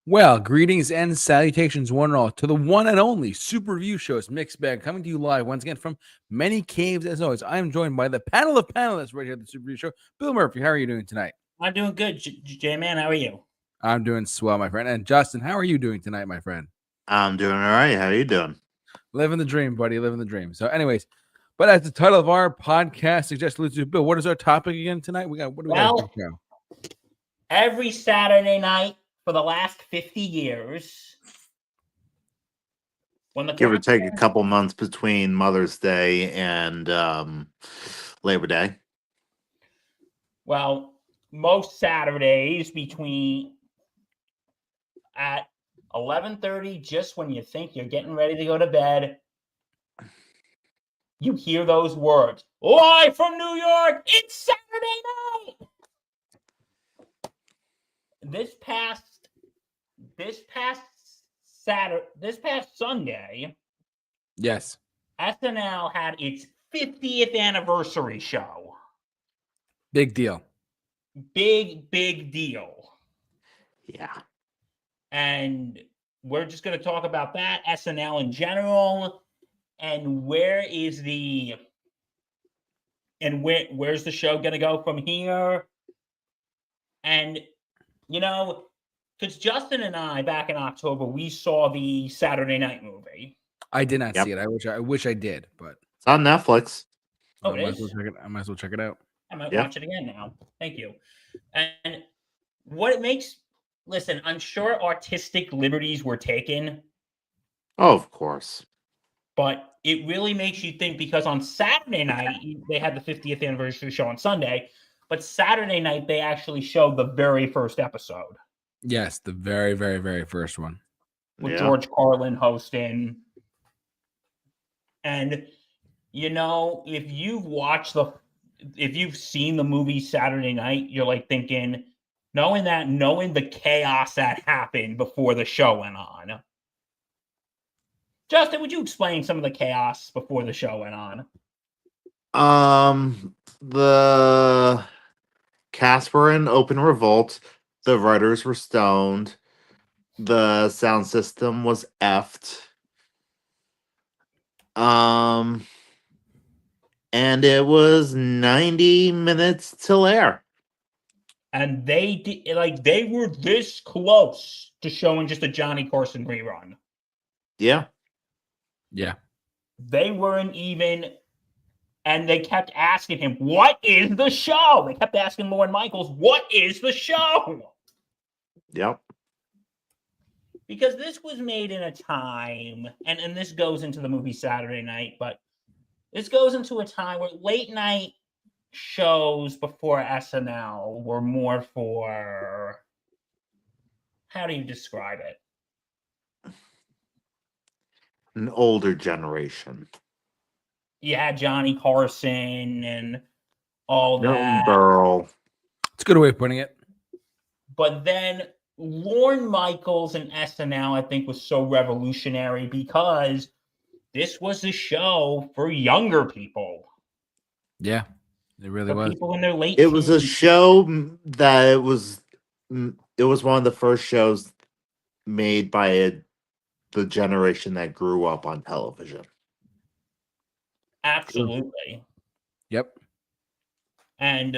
Well, greetings and salutations, one and all, to the one and only Super Review Show's Mixed Bag, coming to you live once again from many caves. As always, I am joined by the panel of panelists right here at the Super Review Show. Bill Murphy, how are you doing tonight? I'm doing good, J-Man. How are you? I'm doing swell, my friend. And Justin, how are you doing tonight, my friend? I'm doing all right. How are you doing? Living the dream, buddy. Living the dream. So, anyways, but as the title of our podcast suggests, Bill, what is our topic again tonight? What do we got? Every Saturday night for the last 50 years, when the give or take a couple months between Mother's Day and Labor Day. Well, most Saturdays between at 11:30, just when you think you're getting ready to go to bed, you hear those words, live from New York, it's Saturday night. This past Sunday, yes, SNL had its 50th anniversary show. Big deal. Big deal. Yeah. And we're just going to talk about that, SNL in general, and where's the show going to go from here? And because Justin and I, back in October, we saw the Saturday Night movie. I did not see it. I wish I did, but it's on Netflix. Oh, I might as well check it out. I might watch it again now. Thank you. And what it makes, listen, I'm sure artistic liberties were taken. Oh, of course. But it really makes you think, because on Saturday night, they had the 50th anniversary show on Sunday, but Saturday night, they actually showed the very first episode. Yes, the very, very, very first one. With George Carlin hosting. And, if you've seen the movie Saturday Night, you're like thinking, knowing the chaos that happened before the show went on. Justin, would you explain some of the chaos before the show went on? The cast were in open revolt. The writers were stoned. The sound system was effed. And it was 90 minutes till air. And they were this close to showing just a Johnny Carson rerun. Yeah. Yeah. They weren't even, and they kept asking him, what is the show? They kept asking Lorne Michaels, what is the show? Yep. Because this was made in a time, and this goes into the movie Saturday Night, but this goes into a time where late night shows before SNL were more for, how do you describe it? An older generation. You had Johnny Carson and all that. Burl. It's a good way of putting it. But then Lorne Michaels and SNL, I think, was so revolutionary because this was a show for younger people. Yeah, it really was. People in their late teens. Was a show that it was one of the first shows made by the generation that grew up on television. Absolutely. Yep. And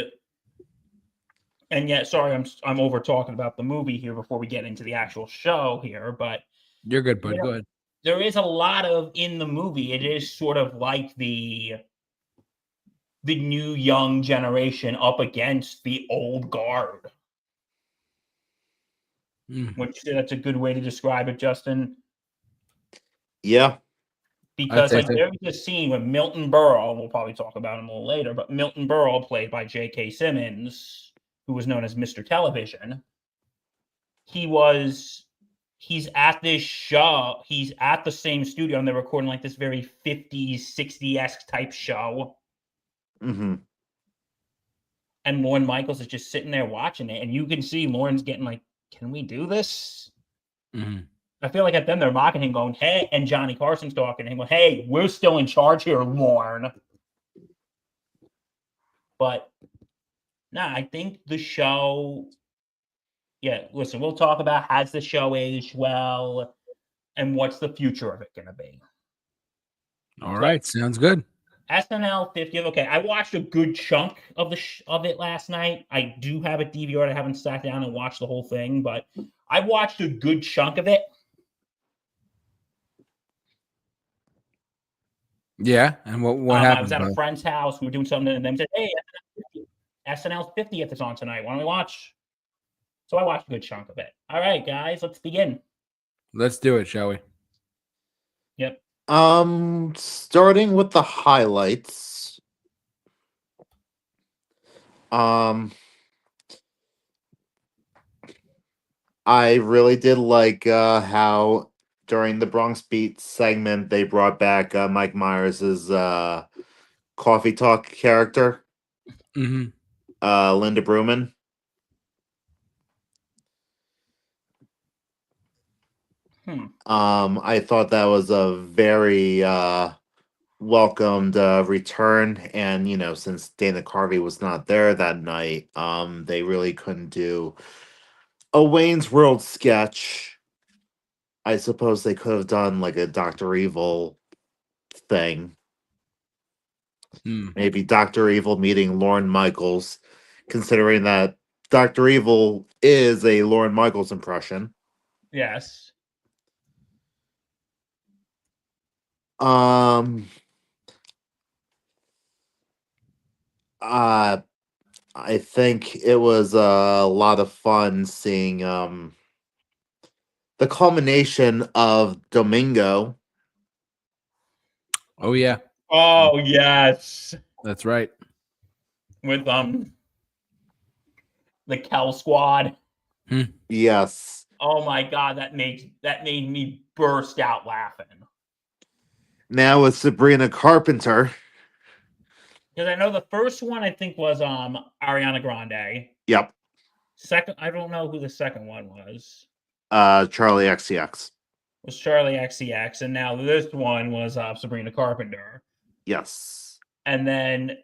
yet, sorry, I'm over talking about the movie here before we get into the actual show here, but you're good, bud. Go ahead. There is a lot of, in the movie, it is sort of like the new young generation up against the old guard. Which that's a good way to describe it, Justin. Yeah. Because there's a scene with Milton Berle, we'll probably talk about him a little later, but Milton Berle, played by J.K. Simmons, who was known as Mr. Television, he's at this show, he's at the same studio, and they're recording like this very 50s, 60s-esque type show. Mm-hmm. And Lorne Michaels is just sitting there watching it, and you can see Lorne's getting like, can we do this? Mm-hmm. I feel like at them they're mocking him, going, hey, and Johnny Carson's talking to him, going, hey, we're still in charge here, Lorne. But, I think the show yeah, listen, we'll talk about has the show aged well and what's the future of it going to be. All right, sounds good. SNL 50. Okay, I watched a good chunk of of it last night. I do have a DVR. I haven't sat down and watched the whole thing, but I watched a good chunk of it. Yeah, and what happened? I was at a friend's house. We were doing something, and they said, "Hey, SNL 50th is on tonight. Why don't we watch?" So I watched a good chunk of it. All right, guys, let's begin. Let's do it, shall we? Yep. Starting with the highlights. I really did like how during the Bronx Beat segment they brought back Mike Myers' coffee talk character, Mm-hmm. Linda Bruman. I thought that was a very welcomed return, and since Dana Carvey was not there that night, they really couldn't do a Wayne's World sketch. I suppose they could have done like a Dr. Evil thing. Maybe Dr. Evil meeting Lorne Michaels, considering that Dr. Evil is a Lorne Michaels impression. Yes. I think it was a lot of fun seeing the culmination of Domingo. Oh yeah, Oh yes, that's right. with the Kel Squad. Yes. Oh my god, that made me burst out laughing. Now with Sabrina Carpenter. Because I know the first one I think was Ariana Grande. Yep. Second, I don't know who the second one was. Charlie XCX. Was Charlie XCX, and now this one was Sabrina Carpenter. Yes. And then,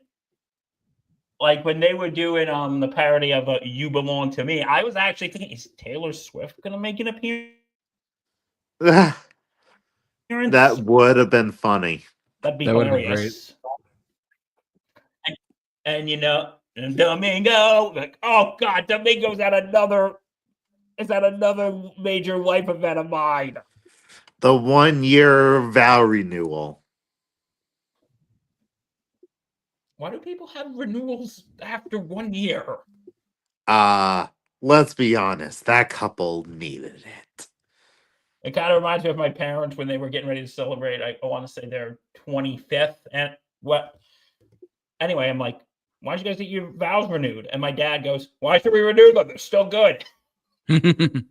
like when they were doing the parody of "You Belong to Me," I was actually thinking, is Taylor Swift gonna make an appearance? That would have been funny. That'd be hilarious. And Domingo, like, oh god, Domingo's at another major life event of mine. The 1-year vow renewal. Why do people have renewals after 1 year? Let's be honest, that couple needed it. It kind of reminds me of my parents when they were getting ready to celebrate, I want to say their 25th. And anyway, I'm like, why don't you guys get your vows renewed? And my dad goes, why should we renew them? They're still good. Good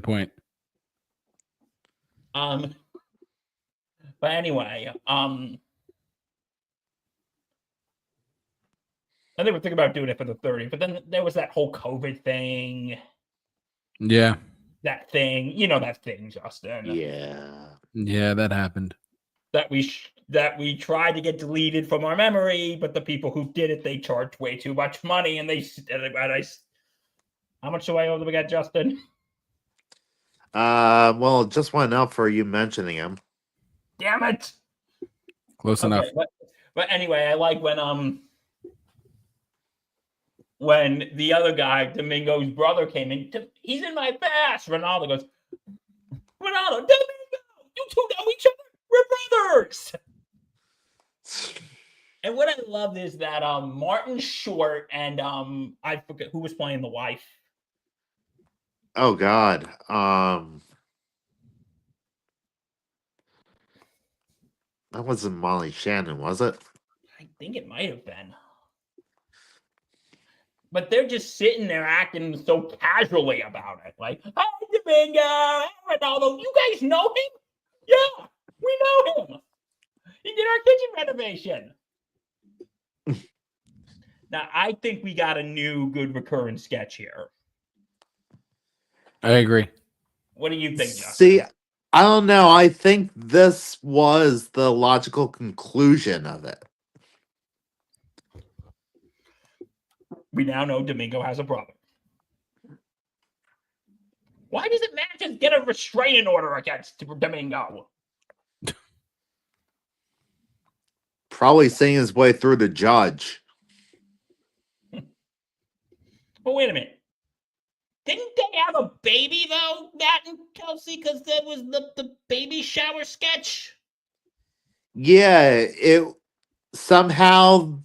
point. But anyway, and they were thinking about doing it for the 30th, but then there was that whole COVID thing. Yeah. That thing, that thing, Justin. Yeah, that happened. That we tried to get deleted from our memory, but the people who did it, they charged way too much money, and how much do I owe them again, Justin? Well, it just went out for you mentioning him. Damn it! Close enough. But anyway, I like when the other guy, Domingo's brother, came in. He's in my past. Ronaldo goes, Ronaldo, Domingo, you two know each other. We're brothers. And what I love is that Martin Short and I forget who was playing the wife. Oh God. That wasn't Molly Shannon, was it? I think it might have been. But they're just sitting there acting so casually about it. Like, hi, Domingo, Ronaldo. You guys know him? Yeah, we know him. He did our kitchen renovation. Now, I think we got a new good recurring sketch here. I agree. What do you think, Justin? See, I don't know. I think this was the logical conclusion of it. We now know Domingo has a brother. Why does it matter to get a restraining order against Domingo? Probably seeing his way through the judge. But wait a minute. Didn't they have a baby, though, Matt and Kelsey? Because there was the baby shower sketch. Yeah, it somehow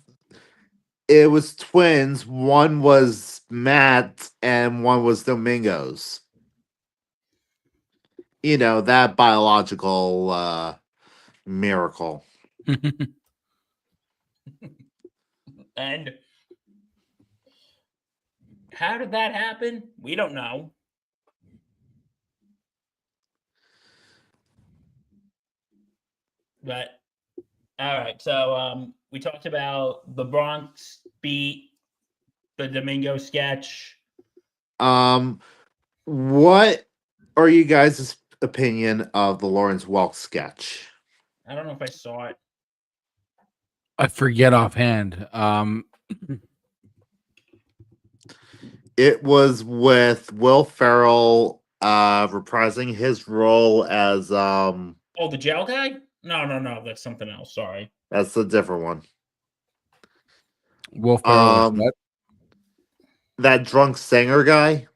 it was twins. One was Matt and one was Domingo's. You know, that biological miracle. And how did that happen? We don't know. But all right, so we talked about the Bronx beat, the Domingo sketch. What are you guys' opinion of the Lawrence Welk sketch? I don't know if I saw it. I forget offhand. It was with Will Ferrell reprising his role as Oh, the jail guy? No, that's something else. Sorry. that's a different one. Will Ferrell. Um, that drunk singer guy.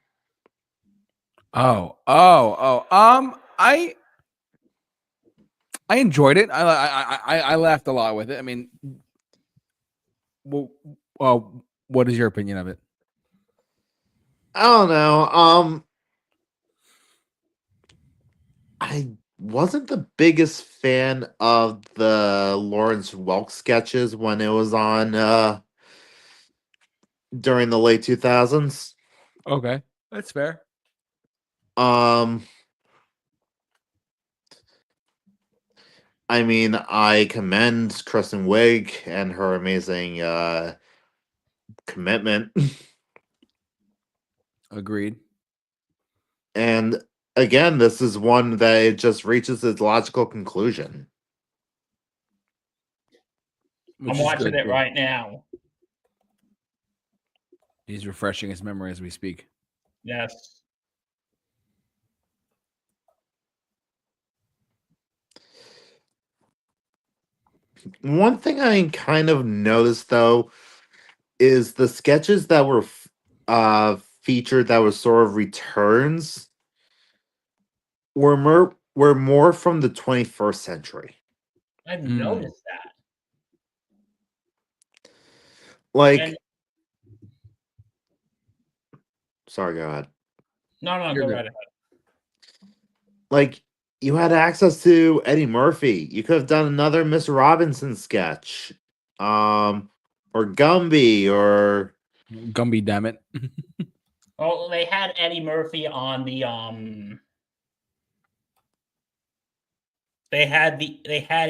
Oh. I enjoyed it. I laughed a lot with it. I mean, well, what is your opinion of it? I don't know. I wasn't the biggest fan of the Lawrence Welk sketches when it was on during the late 2000s. Okay, that's fair. I mean, I commend Kristen Wiig and her amazing commitment. Agreed. And again, this is one that it just reaches its logical conclusion. Which I'm is watching good, it too. right now. He's refreshing his memory as we speak. Yes. One thing I kind of noticed though is the sketches that were featured that was sort of returns were more from the 21st century. I've noticed that. Like, And sorry, go ahead. no, You're go good. right ahead. Like, you had access to Eddie Murphy. You could have done another Miss Robinson sketch, or Gumby, or Gumby, damn it. Oh, they had Eddie Murphy on the They had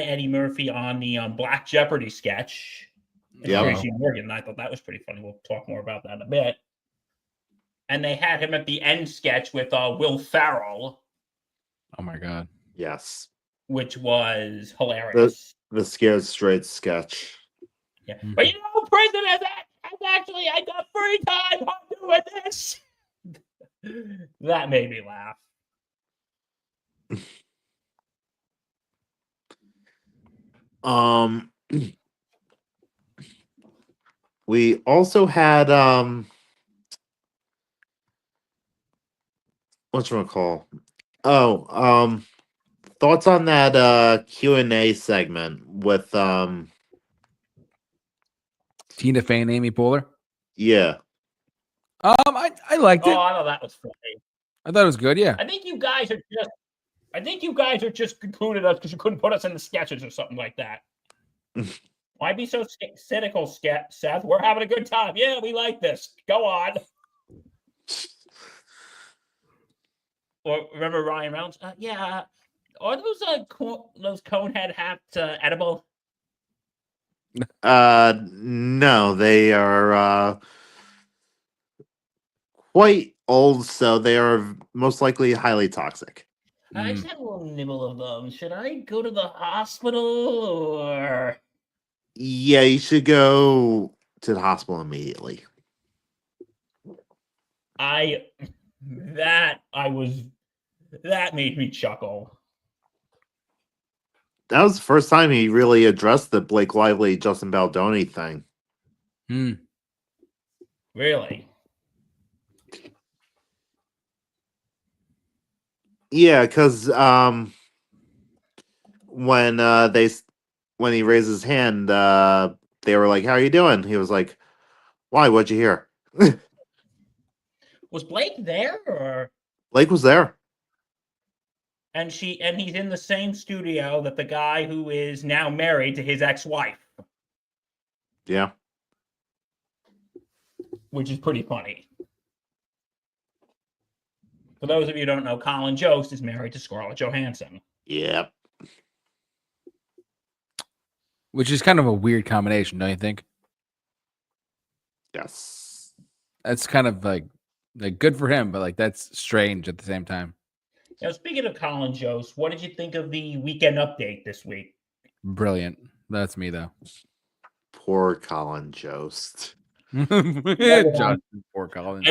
Eddie Murphy on the Black Jeopardy sketch. Yep. Tracy Morgan. And I thought that was pretty funny. We'll talk more about that in a bit. And they had him at the end sketch with Will Ferrell. Oh my god. Yes, which was hilarious. The Scared Straight sketch. Yeah. But you know, prison is actually I got free time. I'm doing this. That made me laugh. We also had whatchamacall? Oh, thoughts on that Q&A segment with Tina Fey and Amy Poehler. yeah. I liked it. Oh, I thought that was funny. I thought it was good. Yeah. I think you guys are just concluded us because you couldn't put us in the sketches or something like that. Why be so cynical, Seth? We're having a good time. Yeah, we like this. Go on. Or remember Ryan Reynolds? Yeah. Are those Conehead hats edible? No, they are quite old, so they are most likely highly toxic. I just had a little nibble of them. Should I go to the hospital or? Yeah, you should go to the hospital immediately. I That made me chuckle. That was the first time he really addressed the Blake Lively, Justin Baldoni thing. Hmm. Really? Yeah, because when when he raised his hand, they were like, "How are you doing?" He was like, "Why? What'd you hear?" Was Blake there, or Blake was there. and he's in the same studio that the guy who is now married to his ex-wife, Yeah. which is pretty funny. For those of you who don't know, Colin Jost is married to Scarlett Johansson. Yep. Which is kind of a weird combination, don't you think? Yes. That's kind of like good for him, but like that's strange at the same time. Now, speaking of Colin Jost, what did you think of the weekend update this week? Brilliant. That's me though. Poor Colin Jost. Justin, poor Colin.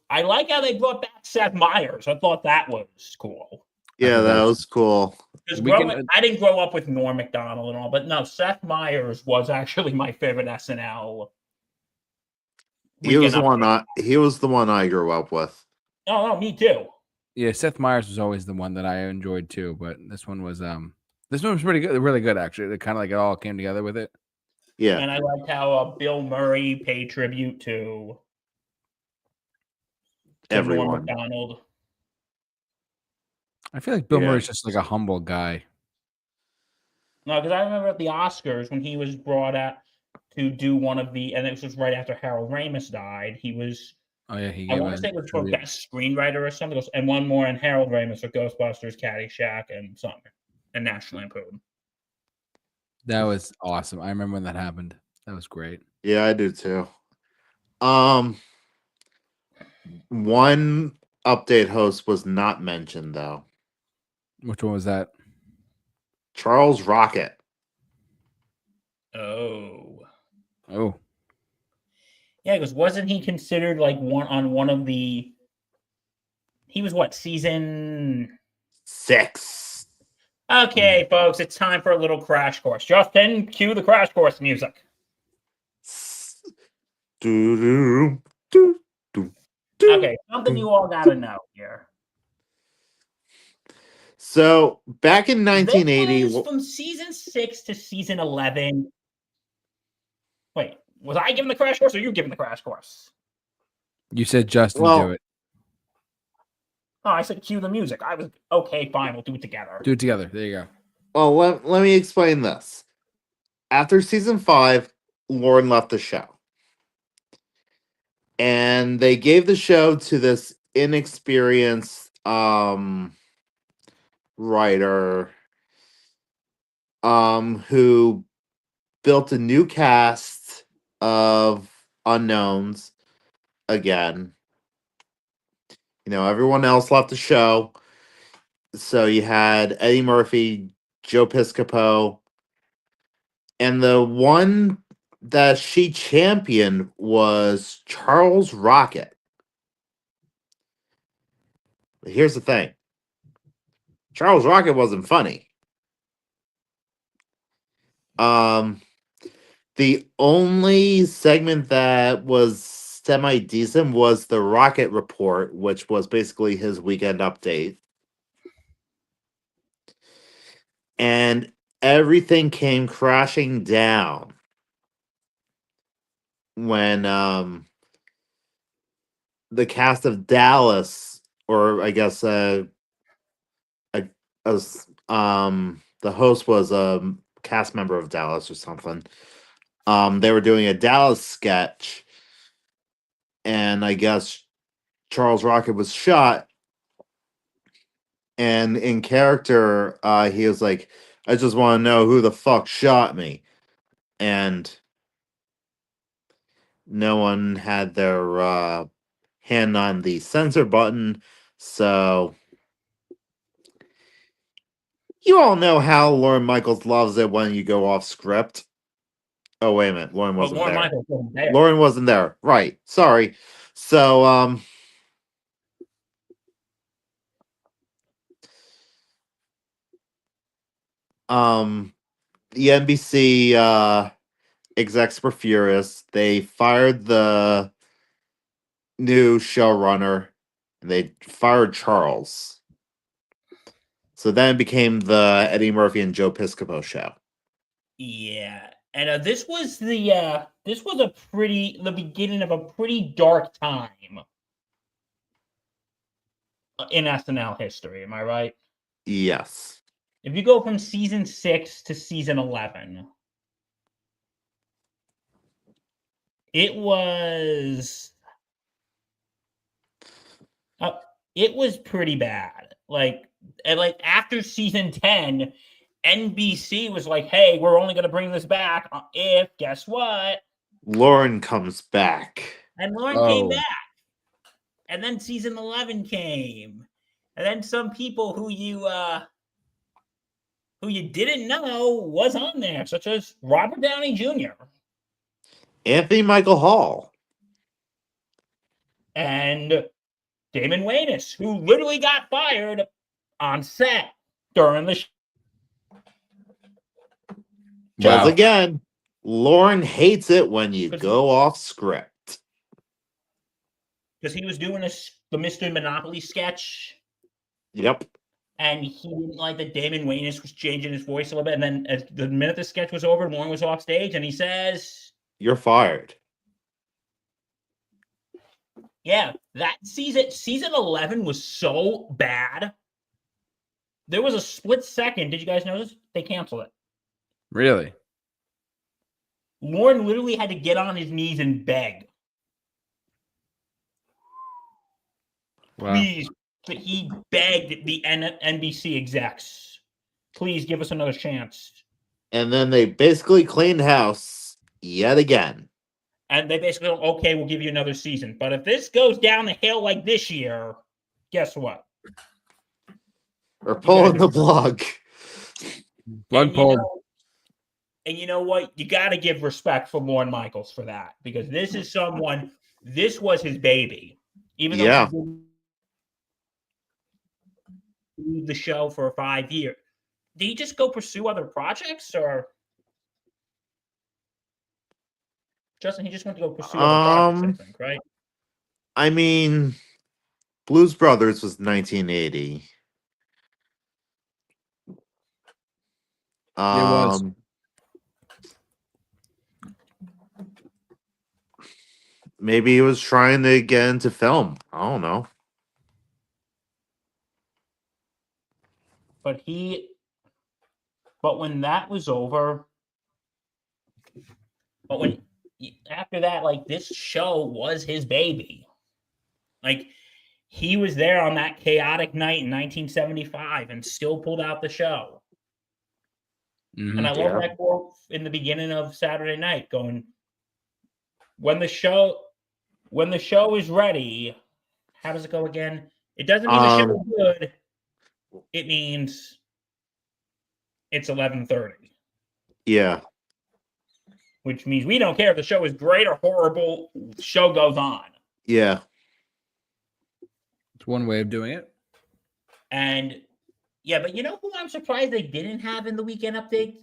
I like how they brought back Seth Meyers. I thought that was cool. Yeah, that was cool. Because I didn't grow up with Norm Macdonald and all, but no, Seth Meyers was actually my favorite SNL. He was the one I grew up with. Oh, no, me too. Yeah, Seth Meyers was always the one that I enjoyed too, but this one was pretty good, really good actually. It kind of like it all came together with it. Yeah. And I liked how Bill Murray paid tribute to Everyone. Norm Macdonald. I feel like Bill Murray's just like a humble guy. No, because I remember at the Oscars when he was brought out to do one of the, and it was just right after Harold Ramis died. He was, Oh yeah, I want to say it was for best screenwriter or something, and one more, and Harold Ramis for Ghostbusters, Caddyshack, and something, and National Lampoon. That was awesome. I remember when that happened. That was great. Yeah, I do too. One update host was not mentioned though. Which one was that? Charles Rocket. Oh. Yeah, because wasn't he considered like one of the? He was what, season 6? Okay, folks, it's time for a little crash course. Justin, cue the crash course music. Okay, something you all gotta know here. So back in 1980, this was from season 6 to season 11. Wait, was I giving the crash course or you giving the crash course? You said Justin do it. Oh, I said cue the music. I was okay, fine, we'll do it together. Do it together. There you go. Well, let me explain this. After season 5, Lauren left the show. And they gave the show to this inexperienced writer who built a new cast of unknowns again. You know, everyone else left the show. So you had Eddie Murphy, Joe Piscopo, and the one that she championed was Charles Rocket. But here's the thing. Charles Rocket wasn't funny. The only segment that was semi decent was the Rocket Report, which was basically his weekend update. And everything came crashing down when the cast of Dallas, or I guess the host was a cast member of Dallas or something. They were doing a Dallas sketch, and I guess Charles Rocket was shot. And in character, he was like, "I just want to know who the fuck shot me," and no one had their hand on the censor button, so you all know how Lauren Michaels loves it when you go off script. Oh, wait a minute. Lauren wasn't there. Michaels wasn't there. Lauren wasn't there. Right. Sorry. So, The NBC execs were furious. They fired the new showrunner, and they fired Charles. So then it became the Eddie Murphy and Joe Piscopo show. Yeah, and this was the beginning of a pretty dark time in SNL history. Am I right? Yes. If you go from season 6 to season 11, it was pretty bad. Like after season 10, NBC was like, "Hey, we're only going to bring this back if guess what?" Lauren comes back. And Lauren came back. And then season 11 came. And then some people who you didn't know was on there, such as Robert Downey Jr. Anthony Michael Hall. And Damon Wayans, who literally got fired on set during the show. Wow. Again, Lauren hates it when you go off script. Because he was doing the Mr. Monopoly sketch. Yep. And he didn't like that Damon Wayans was changing his voice a little bit. And then as the minute the sketch was over, Lauren was off stage and he says, "You're fired." Yeah, that season 11 was so bad. There was a split second. Did you guys notice? They canceled it. Really? Lauren literally had to get on his knees and beg. Wow. Please, he begged the NBC execs, please give us another chance. And then they basically cleaned house yet again. And they basically go, okay, we'll give you another season. But if this goes down the hill like this year, guess what? We're pulling the plug. Plug pulled. And you know what? You got to give respect for Lorne Michaels for that. Because this was his baby. Even though he did the show for 5 years. Did he just go pursue other projects, or Justin? He just went to go pursue other projects, I think, right? I mean, Blues Brothers was 1980. It was. Maybe he was trying to get into film. I don't know. But when that was over, after that, like, this show was his baby. Like, he was there on that chaotic night in 1975 and still pulled out the show. Mm-hmm. And I love that quote in the beginning of Saturday Night going, when the show is ready, how does it go again? It doesn't mean the show is good. It means it's 11:30. Yeah. Which means we don't care if the show is great or horrible. The show goes on. Yeah. It's one way of doing it. And yeah, but you know who I'm surprised they didn't have in the weekend update?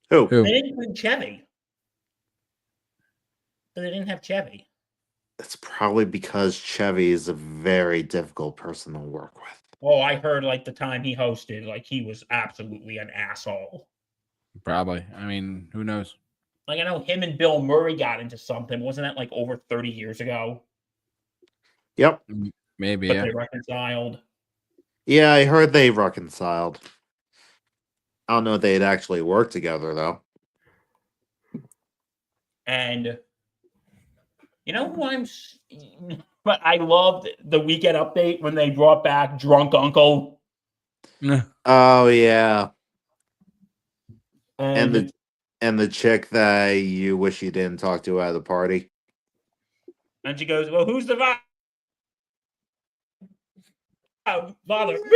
Who? They didn't include Chevy. But they didn't have Chevy. It's probably because Chevy is a very difficult person to work with. Oh, I heard like the time he hosted, like he was absolutely an asshole. Probably. I mean, who knows? Like, I know him and Bill Murray got into something. Wasn't that like over 30 years ago? Yep. Maybe, but they reconciled. Yeah, I heard they reconciled. I don't know if they'd actually worked together, though. And you know who but I loved the weekend update when they brought back Drunk Uncle. Oh, yeah. And the chick that you wish you didn't talk to at the party. And she goes, well, who's the father?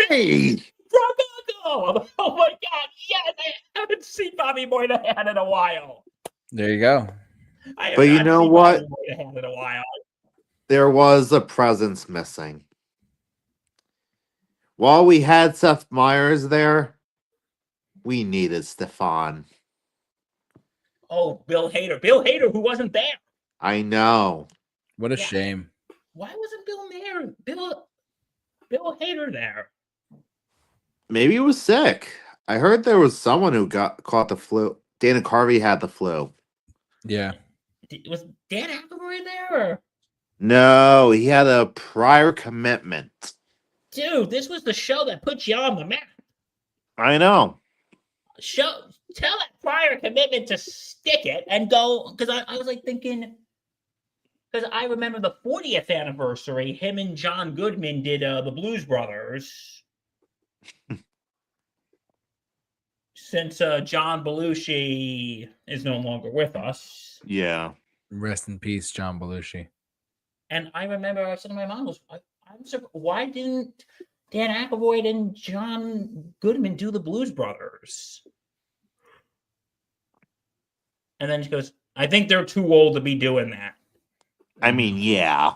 Me! Drunk Uncle! Oh my God, yes! I haven't seen Bobby Moynihan in a while. There you go. But you know what? In a while. There was a presence missing. While we had Seth Meyers there, We needed Stefan. Oh, Bill Hader. Bill Hader, who wasn't there. I know. What a Yeah. shame. Why wasn't Bill Hader there? Maybe he was sick. I heard there was someone who caught the flu. Dana Carvey had the flu. Yeah. Was Dan Aykroyd there? Or? No, he had a prior commitment. Dude, this was the show that put you on the map. I know. Tell that prior commitment to stick it and go, because I was like thinking, because I remember the 40th anniversary, him and John Goodman did the Blues Brothers. Since John Belushi is no longer with us. Yeah. Rest in peace, John Belushi. And I remember I said to my mom, I'm surprised, why didn't Dan Aykroyd and John Goodman do the Blues Brothers? And then she goes, I think they're too old to be doing that. I mean, yeah.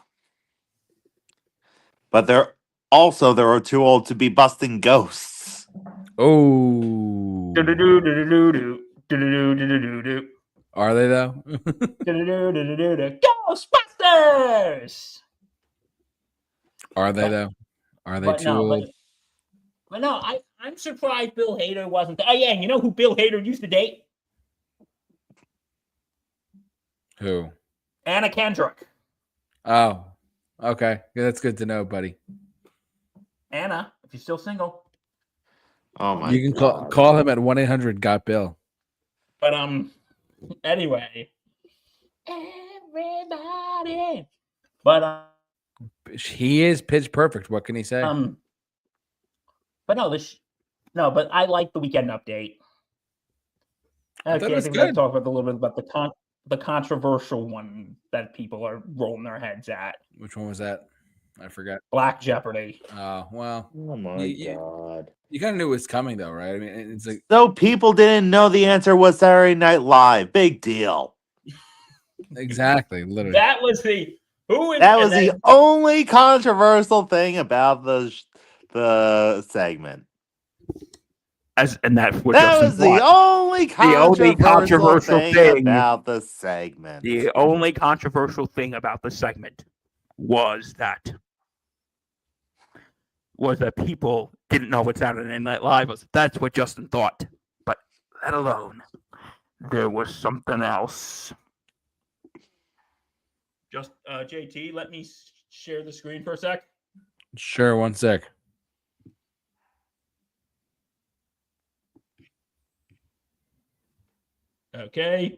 But they're too old to be busting ghosts. Oh. Are they though? Ghostbusters! Are they though? Are they But too no, old? but no, I'm surprised Bill Hader wasn't there. Oh yeah, and you know who Bill Hader used to date? Who? Anna Kendrick. Oh, okay. Yeah, that's good to know, buddy. Anna, if you're still single. Oh my! You can call him at 1-800-GOT-BILL. But anyway, everybody. But He is pitch perfect. What can he say? but no, but I like the Weekend Update. Okay, I think we're going to talk about a little bit about the controversial one that people are rolling their heads at. Which one was that? I forgot. Black Jeopardy. Oh, well. Oh my God. You kind of knew it was coming, though, right? I mean, it's like. So people didn't know the answer was Saturday Night Live. Big deal. Exactly. Literally. That was the the only controversial thing about the segment. That was the only controversial thing about the segment. The only controversial thing about the segment was that people didn't know what Saturday Night Live was. That's what Justin thought. But that alone, there was something else. Just JT, let me share the screen for a sec. Sure, one sec. Okay.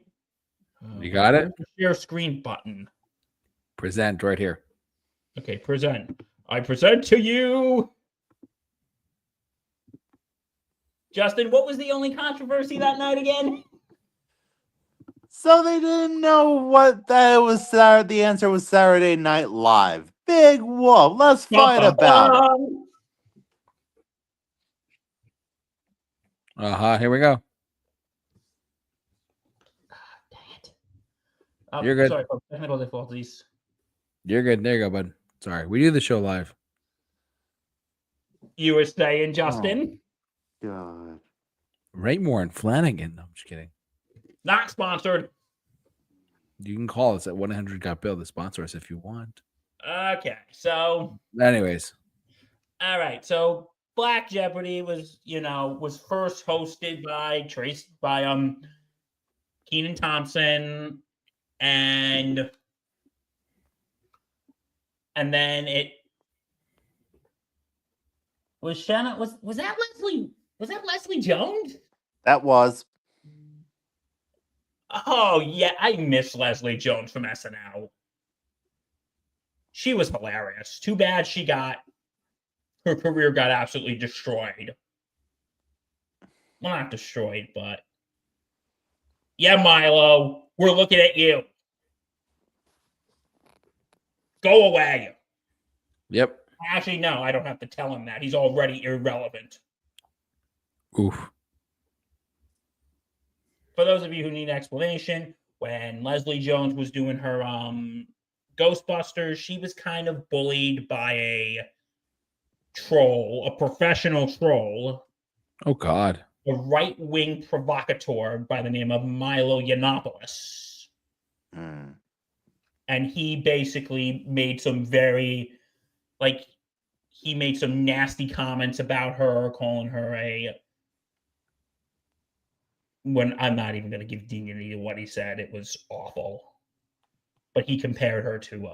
You got it? Share screen button. Present right here. Okay, present. I present to you. Justin, what was the only controversy that night again? So they didn't know what that was. The answer was Saturday Night Live. Big whoop. Let's fight about it. Here we go. Dang it. You're good. Sorry for technical difficulties. You're good. There you go, bud. Sorry. We do the show live. You were saying, Justin? God. Raymore and Flanagan. No, I'm just kidding. Not sponsored. You can call us at 1-800-GOT-BILL to sponsor us if you want. Okay, so. Anyways. All right, so Black Jeopardy was first hosted by Kenan Thompson, and then it was Shanna. Was that Leslie? Was that Leslie Jones? That was. Oh yeah, I miss Leslie Jones from SNL. She was hilarious. Too bad her career got absolutely destroyed. Well, not destroyed, but yeah, Milo, we're looking at you. Go away. Yep. Actually, no, I don't have to tell him that. He's already irrelevant. Oof. For those of you who need an explanation, when Leslie Jones was doing her Ghostbusters, she was kind of bullied by a troll, a professional troll. Oh, God. a right-wing provocateur by the name of Milo Yiannopoulos. Mm. And he basically made some very, like, he made some nasty comments about her, calling her when I'm not even going to give dignity to what he said. It was awful. But he compared her to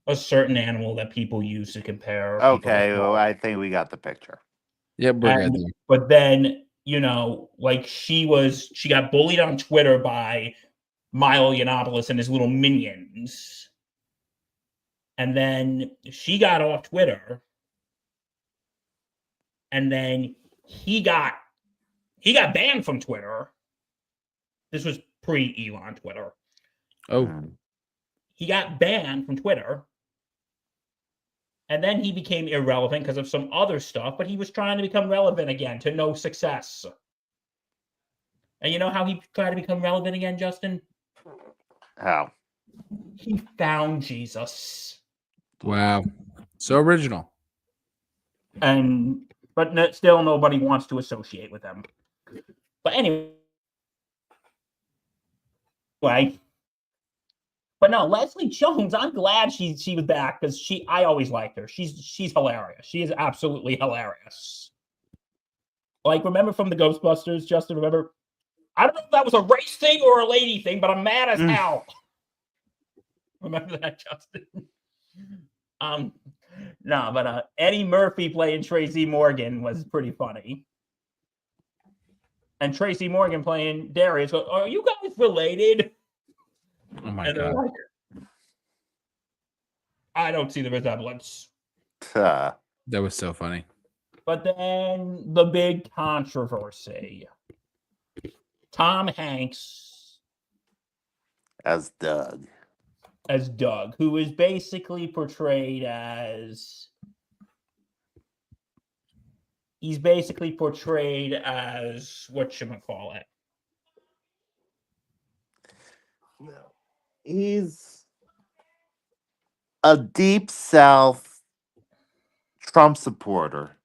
a certain animal that people use to compare. Okay, well, I think we got the picture. Yep, we're good there. But then, like she got bullied on Twitter by Milo Yiannopoulos and his little minions. And then she got off Twitter. And then he got banned from Twitter. This was pre-Elon Twitter. Oh. He got banned from Twitter. And then he became irrelevant because of some other stuff, but he was trying to become relevant again to no success. And you know how he tried to become relevant again, Justin? How? He found Jesus. Wow. So original. But still nobody wants to associate with him. But anyway. But no, Leslie Jones, I'm glad she was back because I always liked her. She's hilarious. She is absolutely hilarious. Like, remember from the Ghostbusters, Justin? Remember? I don't know if that was a race thing or a lady thing, but I'm mad as hell. Remember that, Justin? No, but Eddie Murphy playing Tracy Morgan was pretty funny. And Tracy Morgan playing Darius goes, "Are you guys related?" Oh my God. Like, I don't see the resemblance. That was so funny. But then the big controversy. Tom Hanks as Doug. Who is basically portrayed as whatchamacallit. No. He's a deep South Trump supporter.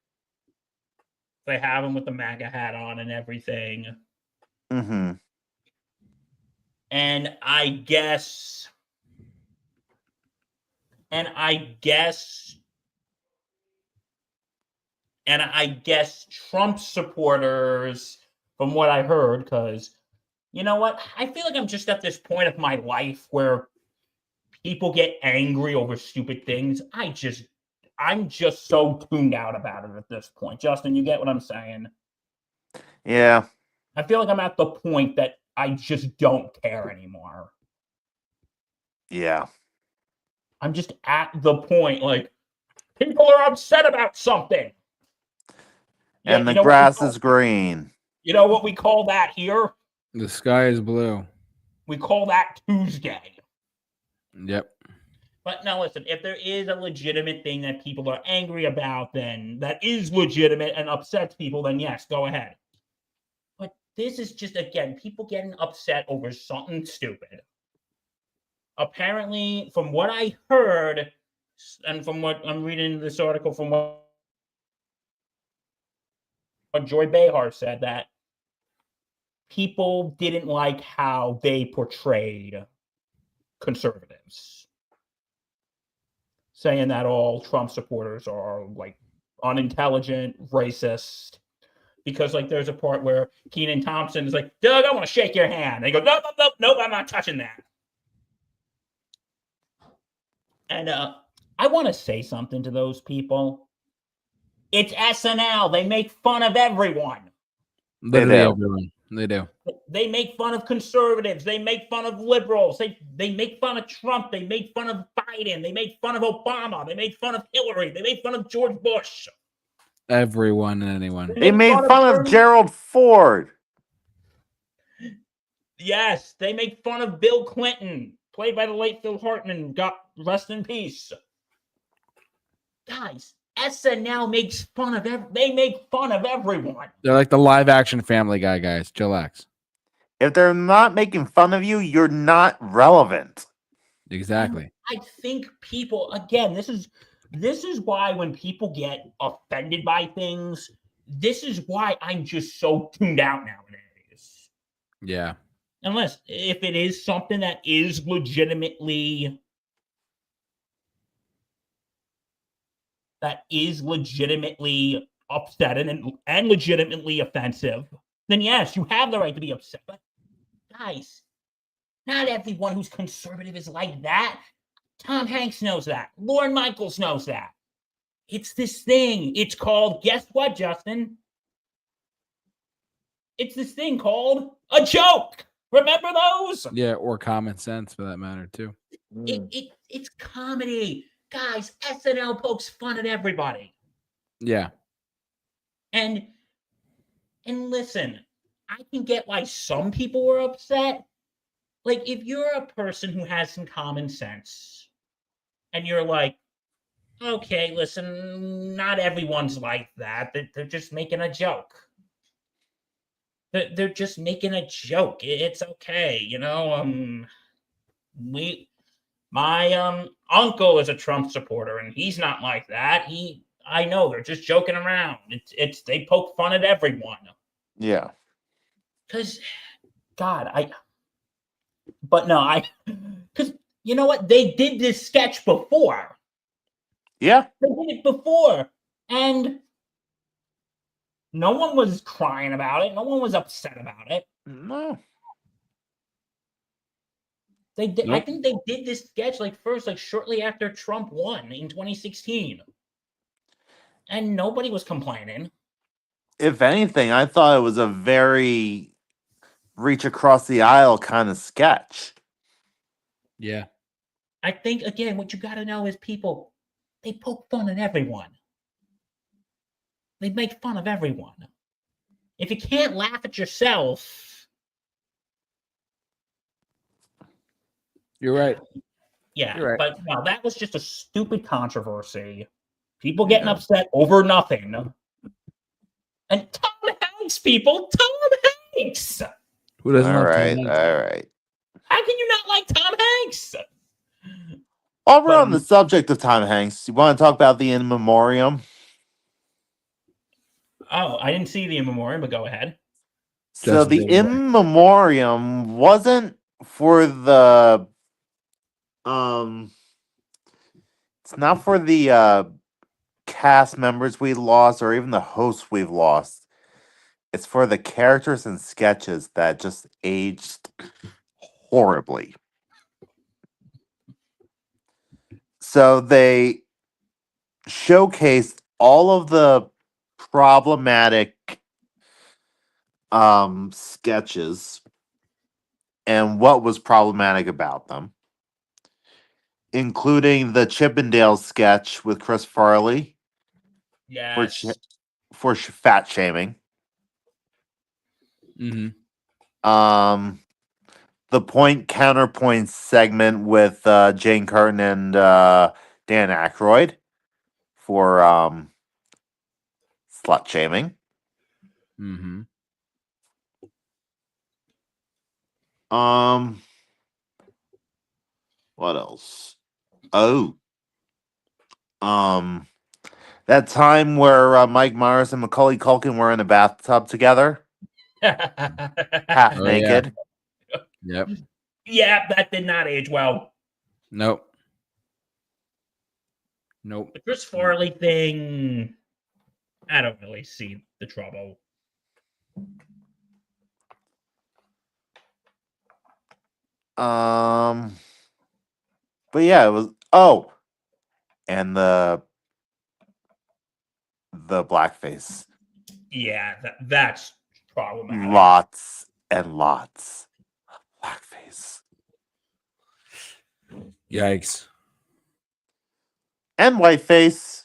They have him with the MAGA hat on and everything. Mm-hmm. And I guess Trump supporters, from what I heard, because you know what? I feel like I'm just at this point of my life where people get angry over stupid things. I'm just so tuned out about it at this point. Justin, you get what I'm saying? Yeah. I feel like I'm at the point that I just don't care anymore. Yeah. I'm just at the point, like, people are upset about something. And the grass is green. You know what we call that here? The sky is blue. We call that Tuesday. Yep. But now listen, if there is a legitimate thing that people are angry about, then that is legitimate and upsets people, then yes, go ahead. But this is just, again, people getting upset over something stupid. Apparently, from what I heard, and from what I'm reading in this article, from what Joy Behar said, that people didn't like how they portrayed conservatives, saying that all Trump supporters are like unintelligent, racist. Because like there's a part where Kenan Thompson is like, "Doug, I want to shake your hand." And he goes, "Nope, I'm not touching that." And I want to say something to those people. It's SNL. They make fun of everyone. Literally everyone. They do. They make fun of conservatives. They make fun of liberals. They make fun of Trump. They make fun of Biden. They make fun of Obama. They made fun of Hillary. They made fun of George Bush. Everyone and anyone. They made fun of Gerald Ford. Yes, they make fun of Bill Clinton, played by the late Phil Hartman. God rest in peace. Guys, SNL makes fun of they make fun of everyone. They're like the live action Family Guy guys. Chillax. If they're not making fun of you, you're not relevant. Exactly. I think people, again, this is why when people get offended by things, this is why I'm just so tuned out nowadays. Yeah. Unless if it is something that is legitimately upsetting and legitimately offensive, then yes, you have the right to be upset. But guys, not everyone who's conservative is like that. Tom Hanks knows that. Lorne Michaels knows that. It's this thing. It's called, guess what, Justin? It's this thing called a joke. Remember those? Yeah, or common sense for that matter too. It's comedy. Guys, SNL pokes fun at everybody. Yeah. And listen, I can get why some people were upset. Like, if you're a person who has some common sense and you're like, okay, listen, not everyone's like that. They're just making a joke. They're just making a joke. It's okay, you know. My uncle is a Trump supporter, and he's not like that. I know they're just joking around. It's they poke fun at everyone. Yeah. Because, God, because you know what? They did this sketch before. Yeah. They did it before, and no one was crying about it. No one was upset about it. No. They did. I Nope. think they did this sketch shortly after Trump won in 2016, and nobody was complaining. If anything, I thought it was a very reach across the aisle kind of sketch. Yeah. I think, again, what you got to know is people, they poke fun at everyone. They make fun of everyone. If you can't laugh at yourself, You're right. yeah. You're right. But no, that was just a stupid controversy. People getting upset over nothing. And Tom Hanks, people, Tom Hanks. Who doesn't All love Tom right. Hanks? All right. How can you not like Tom Hanks? While we're But- on the subject of Tom Hanks, you want to talk about the In Memoriam? Oh, I didn't see the in memoriam, but go ahead. So Justin, the take it away. In Memoriam wasn't for the it's not for the cast members we lost or even the hosts we've lost. It's for the characters and sketches that just aged horribly. So they showcased all of the problematic sketches and what was problematic about them, including the Chippendale sketch with Chris Farley Yes. for fat shaming. Mm-hmm. The point counterpoint segment with Jane Curtin and Dan Aykroyd for slut shaming. Mm-hmm. What else? Oh, that time where Mike Myers and Macaulay Culkin were in a bathtub together, half Oh, yeah. naked. Yep. Yeah, that did not age well. Nope. Nope. The Chris Farley thing, I don't really see the trouble. But yeah, it was. Oh, and the blackface. Yeah, that's problematic. Lots and lots of blackface. Yikes. And whiteface.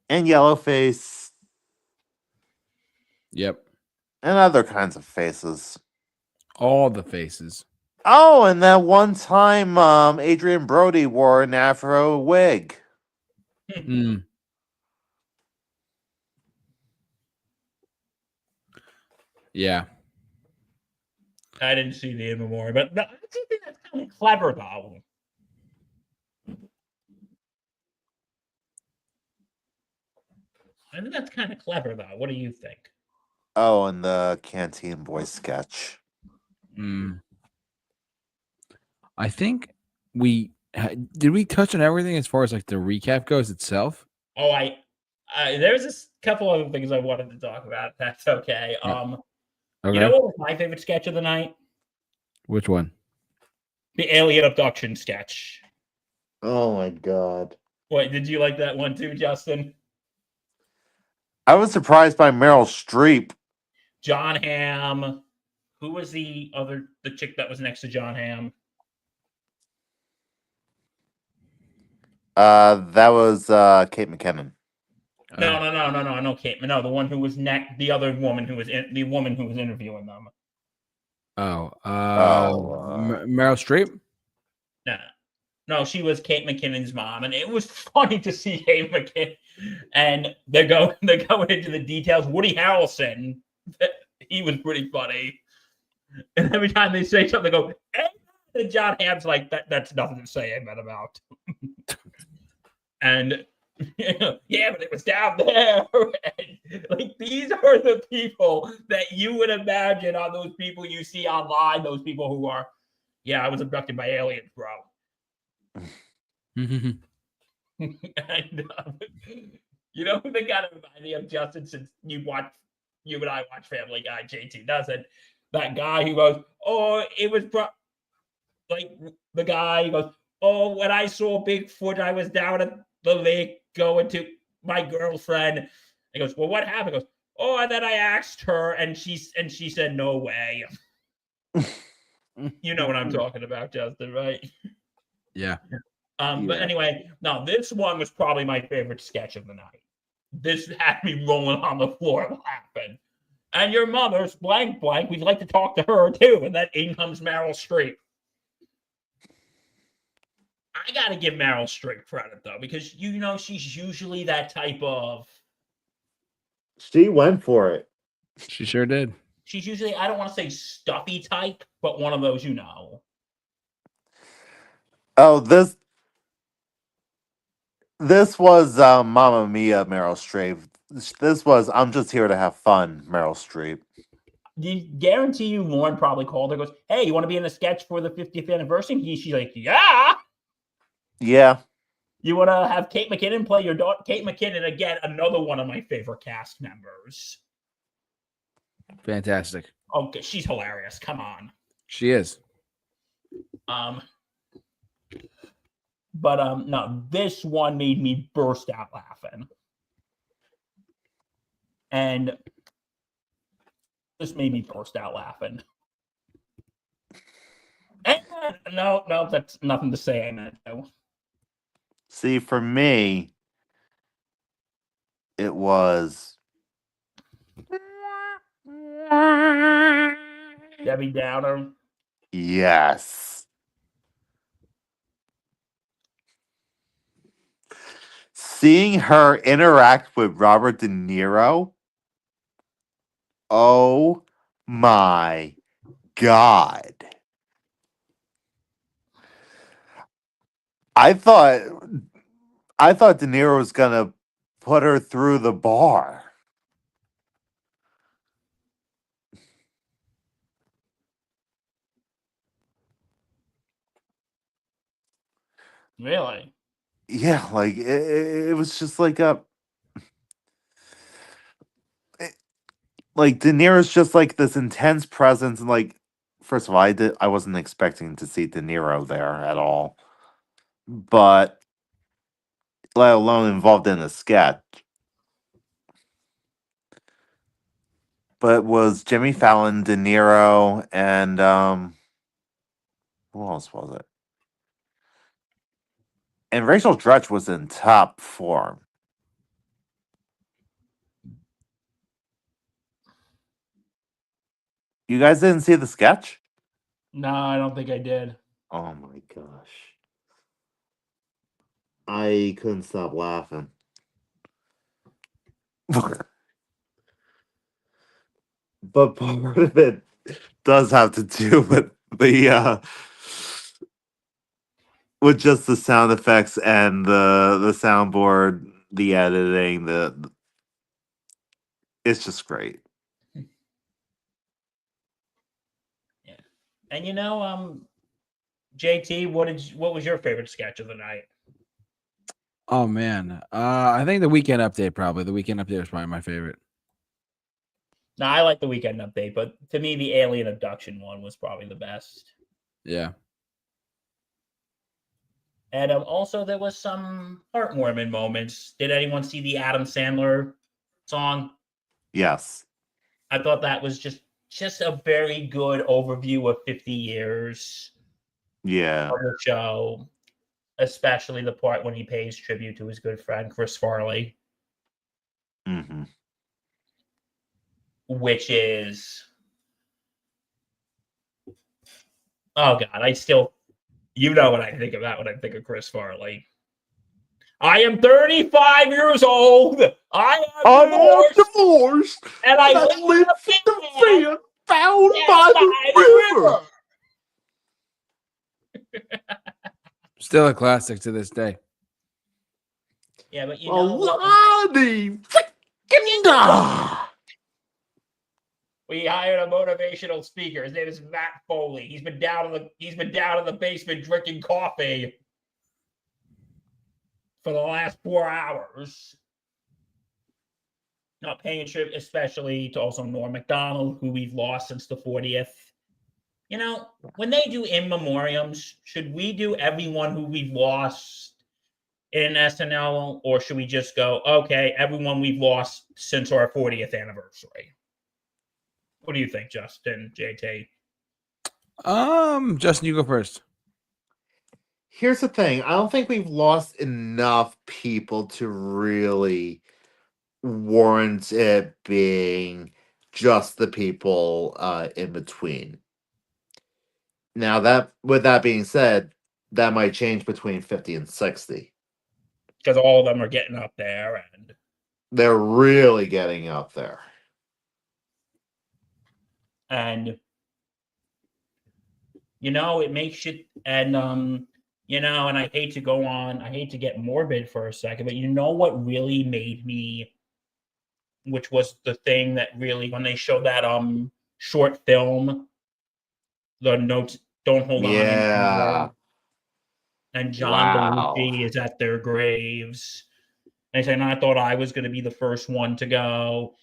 And yellowface. Yep. And other kinds of faces. All the faces. Oh, and that one time Adrian Brody wore an afro wig. Mm. Yeah. I didn't see the in memoriam, but I think that's kind of clever, though. I think that's kind of clever, though. What do you think? Oh, and the Canteen Boy sketch. Mm. I think did we touch on everything as far as like the recap goes itself? Oh, there's a couple other things I wanted to talk about. If that's okay. Okay. You know what was my favorite sketch of the night? Which one? The alien abduction sketch. Oh my god. What, did you like that one too, Justin? I was surprised by Meryl Streep. John Hamm. Who was the chick that was next to John Hamm? That was Kate McKinnon. No, Kate. No, the one who was the other woman who was the woman who was interviewing them. Meryl Streep? No, she was Kate McKinnon's mom, and it was funny to see Kate McKinnon. And they're going into the details. Woody Harrelson, he was pretty funny. And every time they say something, they go, "Amen." And John Hamm's like, that's nothing to say amen about. And yeah, but it was down there. And, like, these are the people that you would imagine are those people you see online, those people who are, yeah, I was abducted by aliens, bro. And you know who they got to remind me of, Justin, since you and I watch Family Guy, JT doesn't. That guy who goes, oh, it was like the guy who goes, oh, when I saw Bigfoot, I was down at the lake going to my girlfriend. He goes, well, what happened? He goes, oh, and then I asked her, and she said no way. You know what I'm talking about, Justin, right? Yeah. But anyway, no, this one was probably my favorite sketch of the night. This had me rolling on the floor laughing. And your mother's blank. We'd like to talk to her too. And then in comes Meryl Streep. I gotta give Meryl Streep credit though, because she's usually that type of. She went for it. She sure did. She's usually, I don't want to say stuffy type, but one of those, Oh, this was Mamma Mia, Meryl Streep. This was I'm just here to have fun, Meryl Streep. Guarantee you Lauren probably called her, goes, hey, you want to be in a sketch for the 50th anniversary? She's like, yeah. Yeah. You want to have Kate McKinnon play your daughter? Kate McKinnon, again, another one of my favorite cast members. Fantastic. Okay, she's hilarious. Come on. She is. But no, this one made me burst out laughing. And this made me burst out laughing. And, no, that's nothing to say. Amen. See, for me, it was Debbie Downer. Yes. Seeing her interact with Robert De Niro. Oh my God. I thought De Niro was gonna put her through the bar. Really? Yeah, like it was just like like De Niro's just like this intense presence, and like, first of all, I wasn't expecting to see De Niro there at all, but let alone involved in a sketch. But it was Jimmy Fallon, De Niro, and who else was it? And Rachel Dratch was in top form. You guys didn't see the sketch? No, I don't think I did. Oh my gosh. I couldn't stop laughing. But part of it does have to do with with just the sound effects and the soundboard, the editing, It's just great. Yeah. And JT, what was your favorite sketch of the night? Oh man, I think the weekend update probably. The weekend update was probably my favorite. No, I like the weekend update, but to me, the alien abduction one was probably the best. Yeah. And also, there was some heartwarming moments. Did anyone see the Adam Sandler song? Yes. I thought that was just a very good overview of 50 years Yeah. of the show, especially the part when he pays tribute to his good friend Chris Farley, Mm-hmm. which is, oh God, you know what I think of that when I think of Chris Farley. I am 35 years old. I am divorced. And I live in a van found by the river. Still a classic to this day. Yeah, but we hired a motivational speaker. His name is Matt Foley. He's been down in the basement drinking coffee for the last 4 hours. Not paying tribute, especially to also Norm Macdonald, who we've lost since the 40th. When they do in memoriams, should we do everyone who we've lost in SNL, or should we just go, okay, everyone we've lost since our 40th anniversary? What do you think, Justin, JT? Justin, you go first. Here's the thing. I don't think we've lost enough people to really warrant it being just the people in between. Now, with that being said, that might change between 50 and 60. Because all of them are getting up there, and they're really getting up there. And it makes you, and and I hate to get morbid for a second, but what really made me, which was the thing that really, when they showed that short film, the notes don't hold on anymore, and John Belushi is at their graves, and he's saying, I thought I was going to be the first one to go,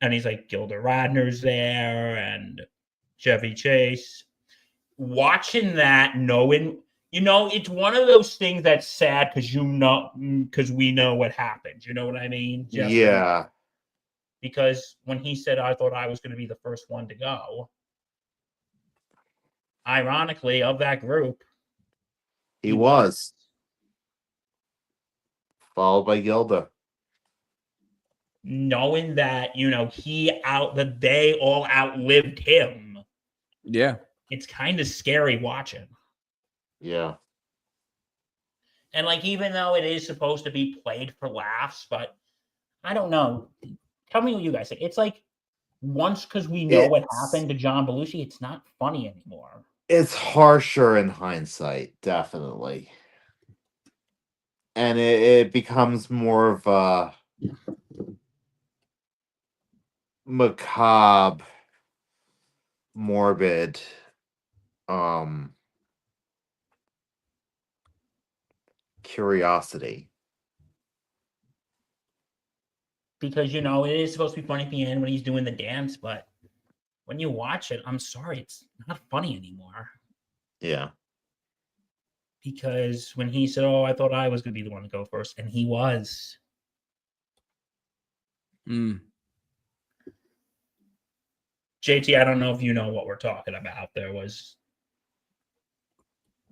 and he's like, Gilda Radner's there, and Chevy Chase. Watching that, knowing, it's one of those things that's sad because we know what happened. You know what I mean? Yeah. Because when he said, I thought I was going to be the first one to go, ironically, of that group, he was. Followed by Gilda. Knowing that, they all outlived him. Yeah. It's kind of scary watching. Yeah. And even though it is supposed to be played for laughs, but I don't know. Tell me what you guys think. It's once, because we know what happened to John Belushi, it's not funny anymore. It's harsher in hindsight, definitely. And it becomes more of a macabre, morbid, curiosity. Because, it is supposed to be funny at the end when he's doing the dance, but when you watch it, I'm sorry, it's not funny anymore. Yeah. Because when he said, I thought I was going to be the one to go first, and he was. JT, I don't know if you know what we're talking about. There was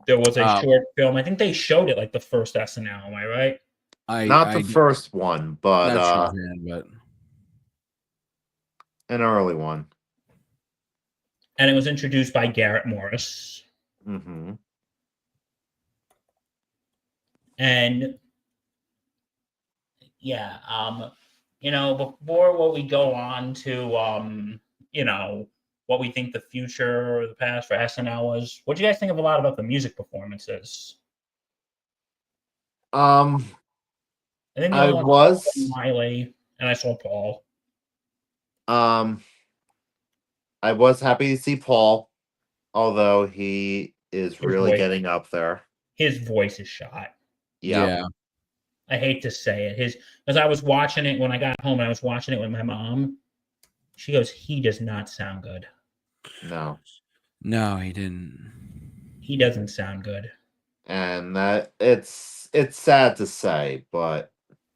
a short film. I think they showed it the first SNL. Am I right? Not the first one, but an early one. And it was introduced by Garrett Morris. Mm-hmm. And yeah, before what we go on to what we think the future or the past for SNL was, what do you guys think of a lot about the music performances? I think I was Miley, and I saw Paul. Um, I was happy to see Paul, although he is His really voice, getting up there. his voice is shot. Yeah. Yeah. I hate to say it. Because I was watching it when I got home, and I was watching it with my mom. She goes, "He does not sound good. No. No, he didn't. He doesn't sound good." And that it's sad to say, but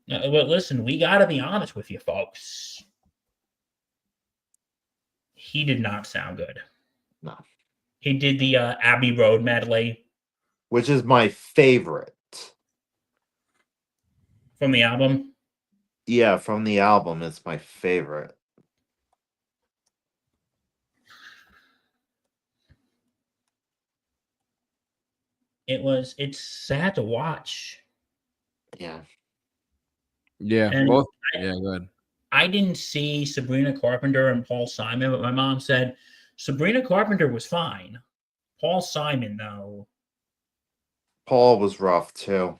But listen, we got to be honest with you, folks. He did not sound good. no. He did the Abbey Road medley Which is my favorite. from the album. Yeah, from the album, it's my favorite. It's sad to watch. Yeah. Yeah, And both. Yeah, good. I didn't see Sabrina Carpenter and Paul Simon, but my mom said Sabrina Carpenter was fine. Paul Simon, though. Paul was rough too.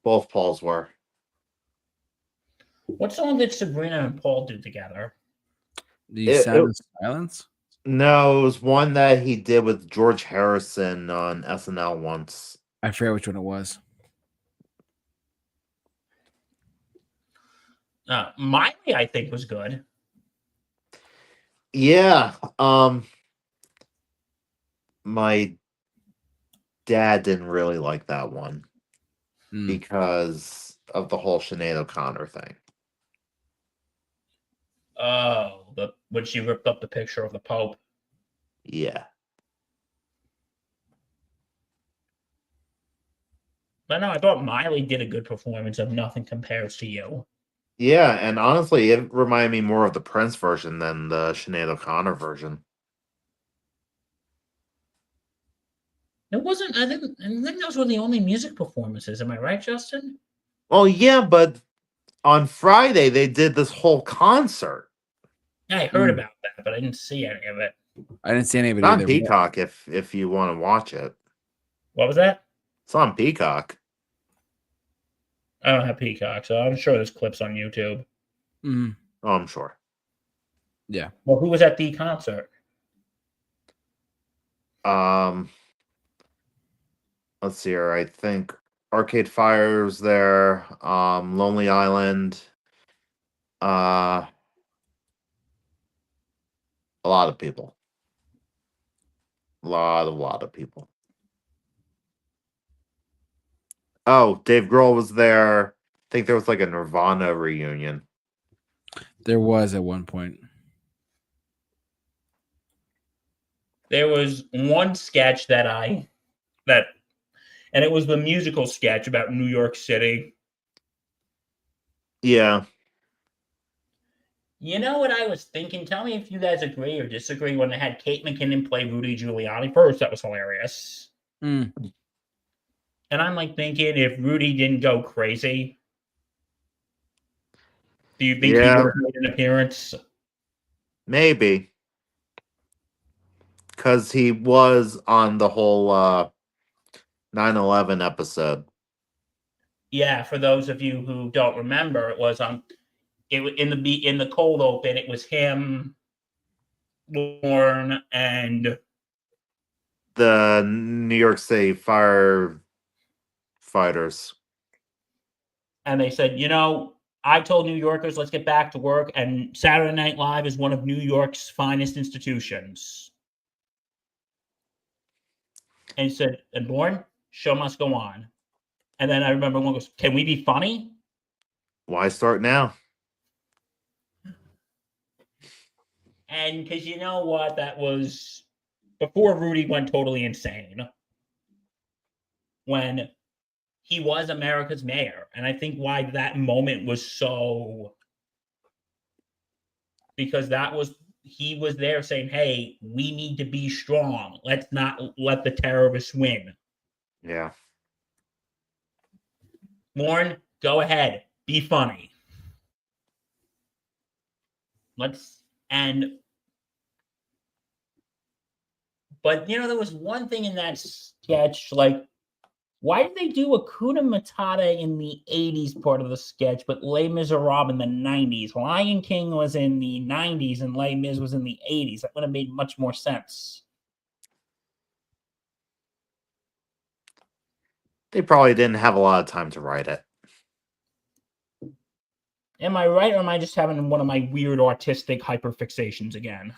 Both Pauls were. What song did Sabrina and Paul do together? The It- Sound of Silence. No, it was one that he did with George Harrison on SNL once. I forget which one it was. Miley, I think, was good. Yeah. My dad didn't really like that one Mm. because of the whole Sinead O'Connor thing. Oh, when she ripped up the picture of the Pope. Yeah. But no, I thought Miley did a good performance of Nothing Compares to You. Yeah, and honestly, it reminded me more of the Prince version than the Sinead O'Connor version. It wasn't. I think those were the only music performances. Am I right, Justin? Well, yeah, but on Friday they did this whole concert. Yeah, I heard about that, but I didn't see any of it. I didn't see anybody It's on either. Peacock if you want to watch it. What was that? It's on Peacock. I don't have Peacock, so I'm sure there's clips on YouTube. Mm. Oh, I'm sure. Yeah. Well, who was at the concert? Let's see here. I think Arcade Fire was there. Lonely Island. A lot of people. A lot of people. Oh, Dave Grohl was there. I think there was like a Nirvana reunion. There was at one point. There was one sketch and it was the musical sketch about New York City. Yeah. You know what I was thinking? Tell me if you guys agree or disagree when they had Kate McKinnon play Rudy Giuliani. First, that was hilarious. Mm. And I'm like thinking if Rudy didn't go crazy, do you think he Yeah. would have made an appearance? Maybe. Because he was on the whole 9/11 episode. Yeah, for those of you who don't remember, it was in the cold open. It was him, Lorne, and The New York City firefighters. and they said, I told New Yorkers, let's get back to work. And Saturday Night Live is one of New York's finest institutions. And he said, and Lorne, show must go on. And then I remember one goes, can we be funny? Why start now? And because you know what? That was before Rudy went totally insane. When he was America's mayor. And I think why that moment was so... Because he was there saying, hey, we need to be strong. Let's not let the terrorists win. Yeah. Lorne, go ahead. Be funny. But there was one thing in that sketch, like Why did they do Hakuna Matata in the 80s part of the sketch, but Les Miserables in the 90s? Lion King was in the 90s and Les Mis was in the 80s. That would have made much more sense. They probably didn't have a lot of time to write it. Am I right, or am I just having one of my weird artistic hyperfixations again?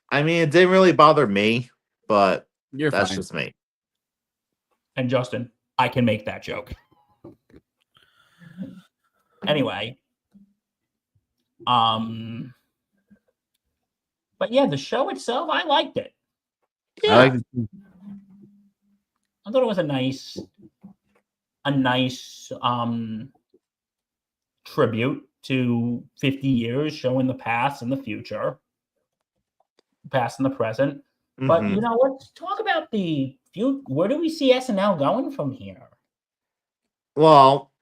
I mean, it didn't really bother me, but You're that's fine. just me. And Justin, I can make that joke. Anyway. But yeah, the show itself, I liked it. Yeah. I like it. I thought it was a nice tribute to 50 years, showing the past and the future, past and the present. But Mhm. you know, let's talk about the future. Where do we see SNL going from here? Well,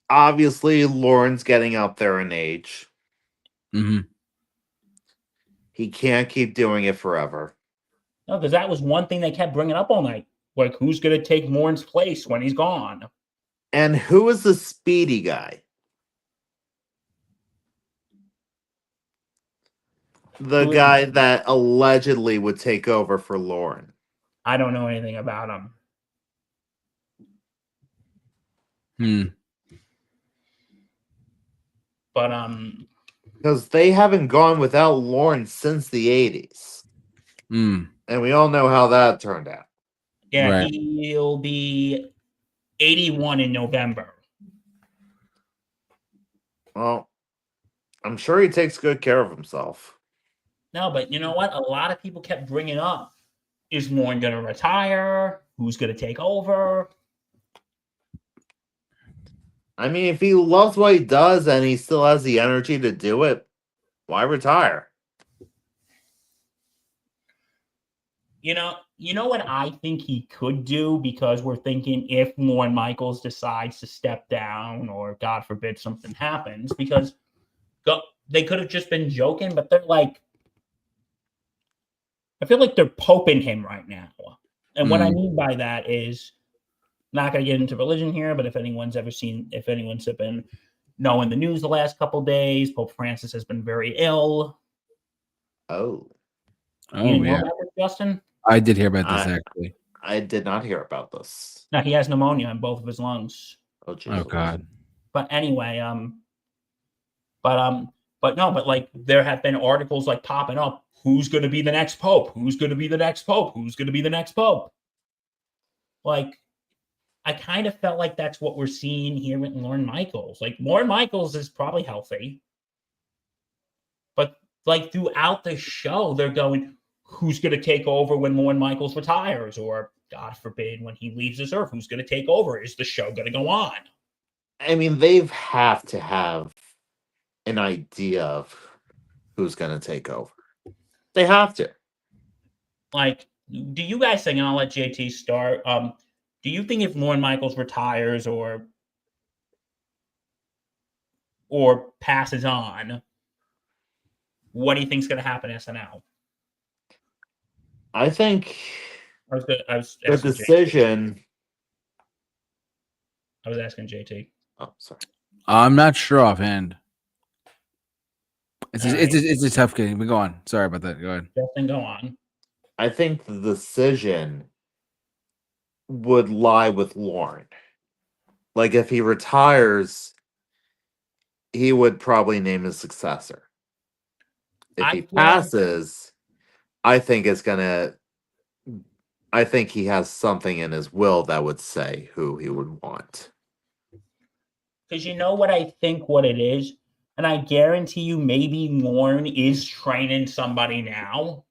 obviously, Lauren's getting up there in age. Mhm. He can't keep doing it forever. No, because that was one thing they kept bringing up all night. Like, who's going to take Lauren's place when he's gone? And who is the speedy guy? The Who is- guy that allegedly would take over for Lauren. I don't know anything about him. Hmm. But Because they haven't gone without Lauren since the 80s. Hmm. And we all know how that turned out. yeah, Right. he'll be 81 in November. Well, I'm sure he takes good care of himself. No, but you know what? A lot of people kept bringing up, is Lauren going to retire? Who's going to take over? I mean, if he loves what he does and he still has the energy to do it, why retire? You know what I think he could do, because we're thinking if Lorne Michaels decides to step down, or God forbid something happens, because they could have just been joking, but they're like, I feel like they're poping him right now. And what I mean by that is, not going to get into religion here, but if anyone's been knowing the news the last couple days, Pope Francis has been very ill. Oh, You Oh didn't know yeah, about this, Justin? I did hear about this I- actually. I did not hear about this. No, he has pneumonia in both of his lungs. Oh, Jesus. Oh God. But anyway, but like there have been articles like popping up. Who's going to be the next pope? Who's going to be the next pope? Who's going to be the next pope? Like, I kind of felt like that's what we're seeing here with Lorne Michaels. Like, Lorne Michaels is probably healthy, but like throughout the show, they're going, who's going to take over when Lorne Michaels retires, or God forbid when he leaves this earth, who's going to take over? Is the show going to go on? I mean, they have to have an idea of who's going to take over. They have to. Like, do you guys think, and I'll let JT start, do you think if Lorne Michaels retires or passes on, what do you think is going to happen to SNL? I think I was the asking JT. decision. I was asking JT. Oh, sorry. I'm not sure offhand. It's All right. it's a tough game. But go on. Sorry about that. Go ahead. Justin, go on. I think the decision would lie with Lauren. Like, if he retires, he would probably name his successor. If I he feel like- passes, I think he has something in his will that would say who he would want. Because you know what I think what it is? And I guarantee you maybe Lorne is training somebody now.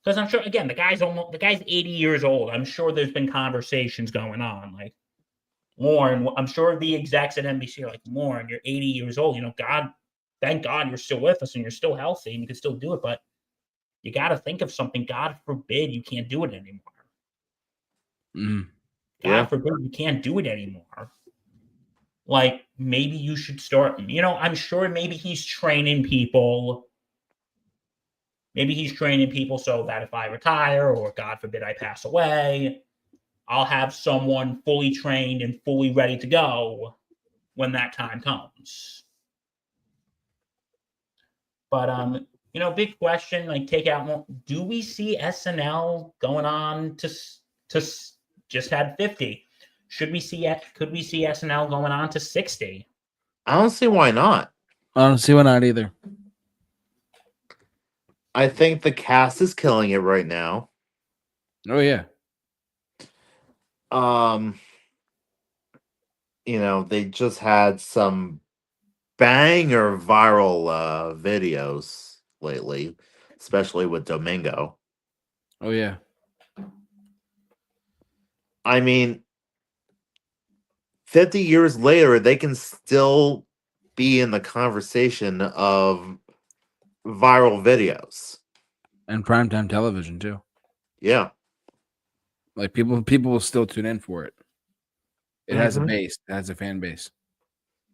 Because I'm sure, again, the guy's 80 years old. I'm sure there's been conversations going on. Like, Lorne, I'm sure the execs at NBC are like, Lorne, you're 80 years old. You know, God, thank God you're still with us and you're still healthy and you can still do it. But you got to think of something. God forbid you can't do it anymore. Mhm. God forbid you can't do it anymore. Like, maybe you should start, I'm sure maybe he's training people Maybe he's training people so that if I retire or God forbid I pass away, I'll have someone fully trained and fully ready to go when that time comes. But big question, like take out more. Do we see SNL going on to just had 50? Could we see SNL going on to 60? I don't see why not. I don't see why not either. I think the cast is killing it right now. Oh yeah. They just had some banger viral videos lately, especially with Domingo. Oh yeah. I mean, 50 years later, they can still be in the conversation of viral videos. And primetime television too. Yeah. Like people will still tune in for it. It has a Mhm. base. It has a fan base.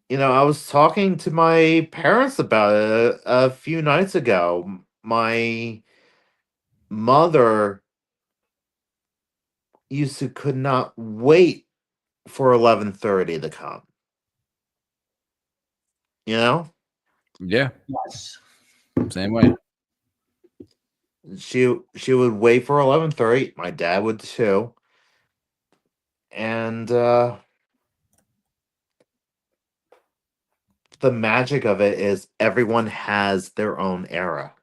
I was talking to my parents about it a few nights ago. My mother could not wait for 11:30 to come. You know? Yeah. Yes. Same way. She would wait for 11:30. My dad would too. And the magic of it is everyone has their own era.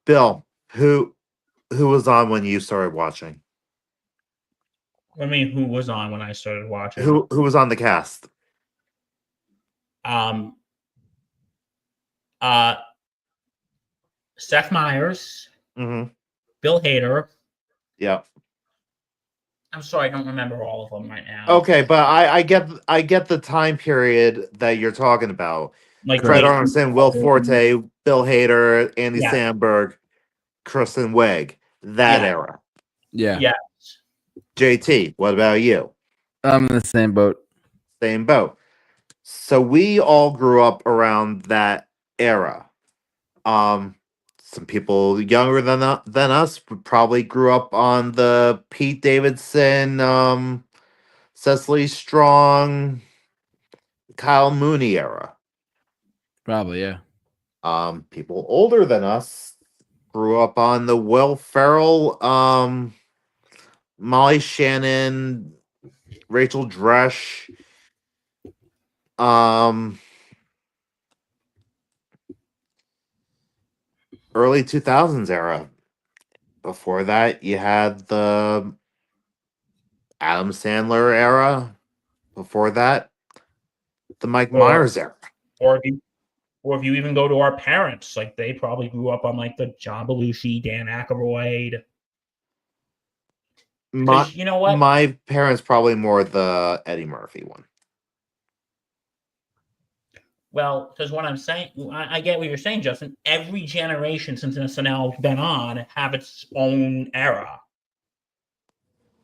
Bill, who was on when you started watching? I mean, who was on when I started watching? Who was on the cast? Um, uh, Seth Meyers, Mm-hmm. Bill Hader. Yeah. I'm sorry, I don't remember all of them right now. Okay, but I get the time period that you're talking about. Like Fred Jason Armisen, Will Statham. Forte, Bill Hader, Andy Yeah. Samberg, Kristen Wiig. That Yeah. era. Yeah. Yeah. JT, what about you? I'm in the same boat. Same boat. So we all grew up around that era. Some people younger than us probably grew up on the Pete Davidson, Cecily Strong, Kyle Mooney era. Probably, yeah. People older than us grew up on the Will Ferrell, Molly Shannon, Rachel Dresch, early 2000s era. Before that, you had the Adam Sandler era. Before that, the Mike Myers era. Or if you even go to our parents, like they probably grew up on like the John Belushi, Dan Aykroyd. Because you know what? My parents probably more the Eddie Murphy one. Well, because what I'm saying, I get what you're saying, Justin. Every generation since SNL's been on have its own era.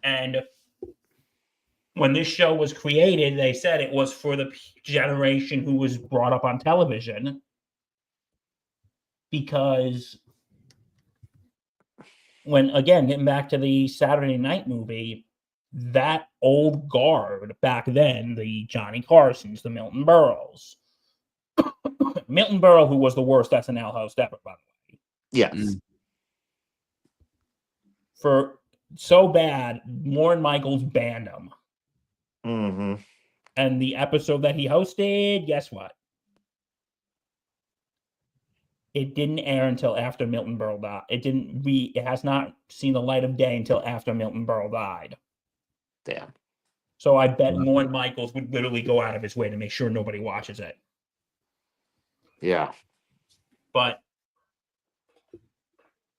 And when this show was created, they said it was for the generation who was brought up on television. Because getting back to the Saturday Night movie, that old guard back then, the Johnny Carsons, the Milton Berles, Milton Berle, who was the worst SNL host ever, by the way. Yes. For so bad, Lorne Michaels banned him. Mm-hmm. And the episode that he hosted, guess what? It didn't air until after Milton Berle died. It has not seen the light of day until after Milton Berle died. Damn. So I bet Lorne Michaels would literally go out of his way to make sure nobody watches it. Yeah. But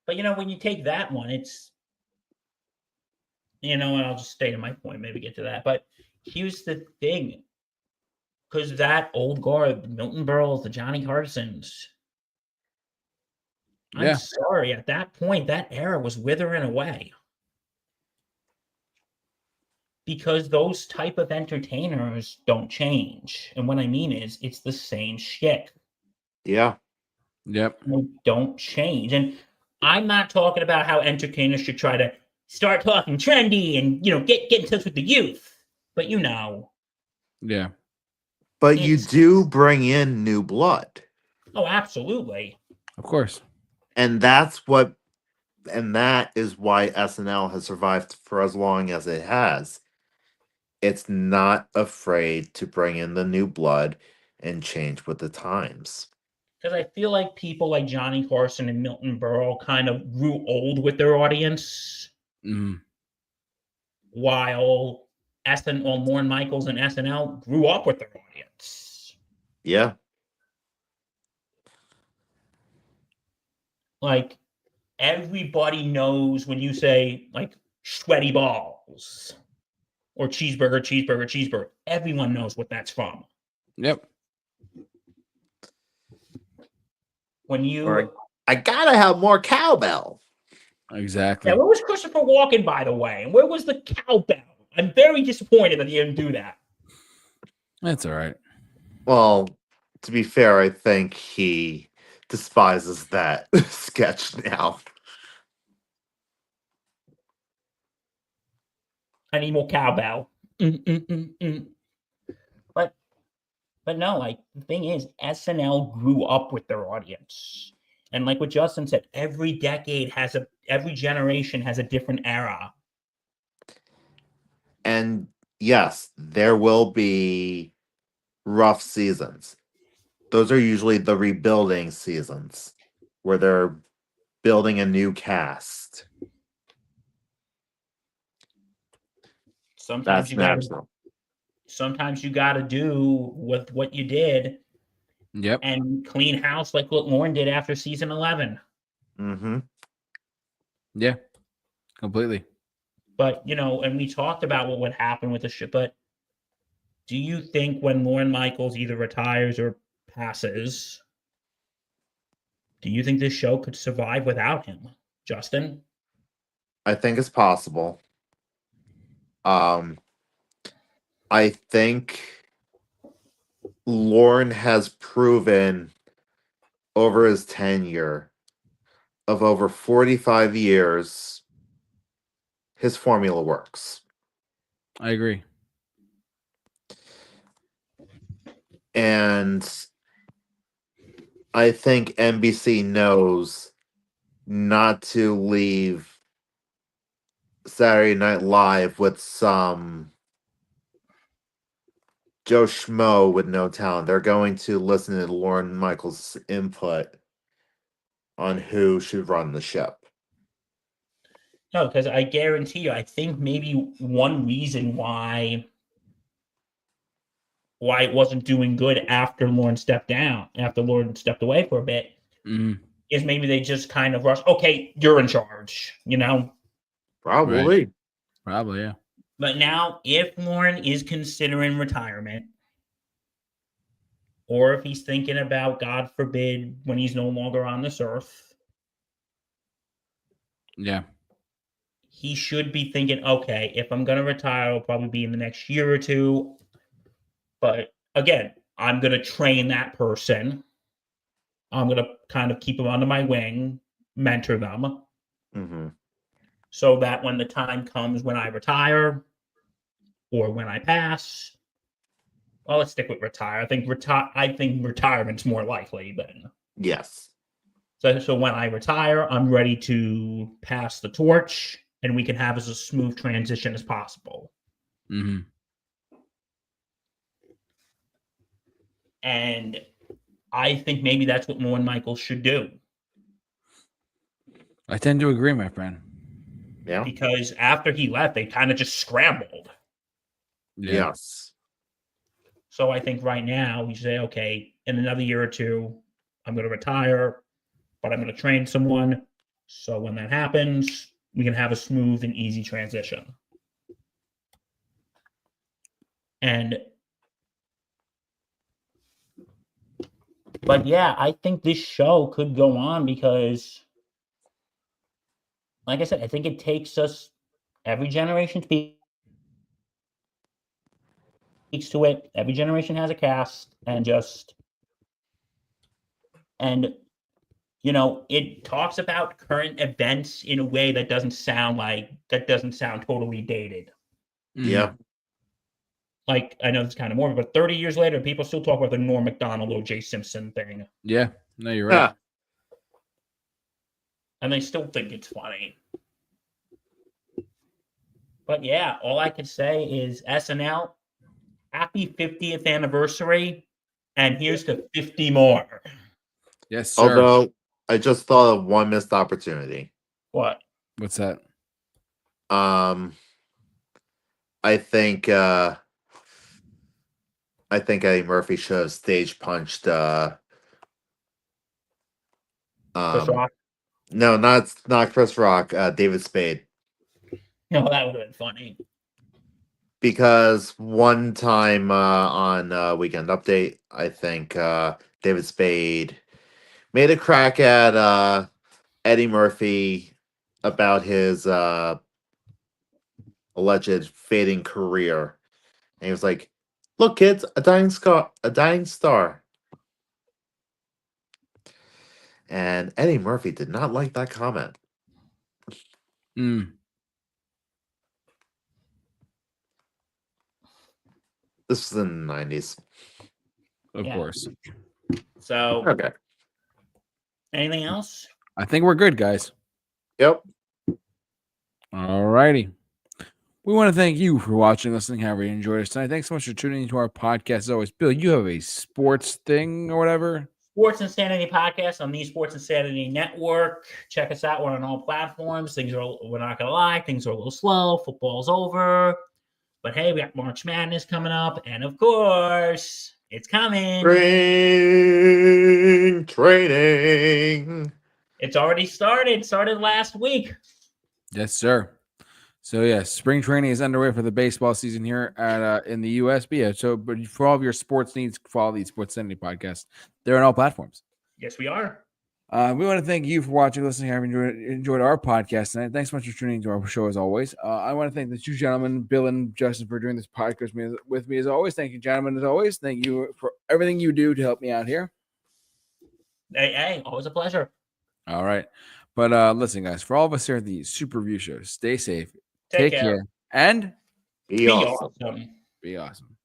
when you take that one, it's, and I'll just stay to my point, maybe get to that. But here's the thing. Because that old guard, Milton Berle, the Johnny Carsons, I'm sorry, at that point, that era was withering away. Because those type of entertainers don't change. And what I mean is, it's the same shit. Yeah. Yep. Don't change. And I'm not talking about how entertainers should try to start talking trendy and get in touch with the youth. But Yeah. But you it's do bring in new blood. absolutely. Of course. And that is why SNL has survived for as long as it has. It's not afraid to bring in the new blood and change with the times. Because I feel like people like Johnny Carson and Milton Berle kind of grew old with their audience, Mm. while Lorne Michaels and SNL grew up with their audience. Yeah. Like, everybody knows when you say, like, sweaty balls or cheeseburger, cheeseburger, cheeseburger. Everyone knows what that's from. Yep. When you... Or I gotta have more cowbell. Exactly. Yeah, where was Christopher Walken, by the way? And where was the cowbell? I'm very disappointed that he didn't do that. That's all right. Well, to be fair, I think he despises that sketch now. I need more cowbell. But no, like, the thing is, SNL grew up with their audience. And like what Justin said, every generation has a different era. And yes, there will be rough seasons. Those are usually the rebuilding seasons where they're building a new cast. Sometimes That's you gotta natural. sometimes you gotta do with what you did Yep. and clean house like what Lauren did after season 11. Mm-hmm. Yeah. Completely. But and we talked about what would happen with the show. But do you think when Lorne Michaels either retires or passes, do you think this show could survive without him, Justin? I think it's possible. I think Lorne has proven over his tenure of over 45 years, his formula works. I agree. And I think NBC knows not to leave Saturday Night Live with some Joe Schmo with no talent. They're going to listen to Lorne Michaels' input on who should run the ship. No, because I guarantee you, I think maybe one reason why it wasn't doing good after Lorne stepped away for a bit, is maybe they just kind of rushed, okay, you're in charge, Probably. Right. Probably, yeah. But now, if Lorne is considering retirement, or if he's thinking about, God forbid, when he's no longer on this earth, Yeah. he should be thinking, okay, if I'm going to retire, it'll probably be in the next year or two. But again, I'm going to train that person. I'm going to kind of keep them under my wing, mentor them. Mm-hmm. So that when the time comes when I retire or when I pass, well, let's stick with retire. I think retirement's more likely then. Yes. So when I retire, I'm ready to pass the torch, and we can have as a smooth transition as possible. Mm-hmm. And I think maybe that's what Lorne Michaels should do. I tend to agree, my friend. Yeah. Because after he left, they kind of just scrambled. Yeah. Yes. So I think right now we say, okay, in another year or two, I'm going to retire, but I'm going to train someone. So when that happens, we can have a smooth and easy transition. But yeah, I think this show could go on because, like I said, I think it takes us, every generation speaks to it. Every generation has a cast, and just And, it talks about current events in a way that doesn't sound totally dated. Yeah. Like, I know it's kind of morbid, but 30 years later, people still talk about the Norm Macdonald O.J. Simpson thing. Yeah. No, you're right. Yeah. And they still think it's funny. But yeah, all I can say is SNL, happy 50th anniversary, and here's to 50 more. Yes, sir. Although I just thought of one missed opportunity. What? What's that? I think Eddie Murphy should have stage punched Chris Rock? no, not Chris Rock, David Spade. No, that would have been funny. Because one time on Weekend Update, I think David Spade made a crack at Eddie Murphy about his alleged fading career. And he was like, "Look, kids, a dying star." And Eddie Murphy did not like that comment. Mm. This was in the 90s. Of Yeah. course. So, Okay. anything else? I think we're good, guys. Yep. All righty. We want to thank you for watching, listening, however you enjoyed us tonight. Thanks so much for tuning into our podcast. As always, Bill, you have a sports thing or whatever? Sports Insanity Podcast on the Sports Insanity Network. Check us out. We're on all platforms. We're not going to lie, things are a little slow. Football's over. But hey, we got March Madness coming up. And of course, it's coming. Spring training. It's already started. It started last week. Yes, sir. So yeah, spring training is underway for the baseball season here at in the US. But yeah, but for all of your sports needs, follow the Sports Sanity podcast. They're on all platforms. Yes, we are. We want to thank you for watching, listening, having enjoyed our podcast tonight. Thanks so much for tuning into our show as always. I want to thank the two gentlemen, Bill and Justin, for doing this podcast with me as always. Thank you, gentlemen, as always. Thank you for everything you do to help me out here. Hey, always a pleasure. All right. But listen, guys, for all of us here at the Super Review Show, stay safe, take care, and Be awesome. be awesome.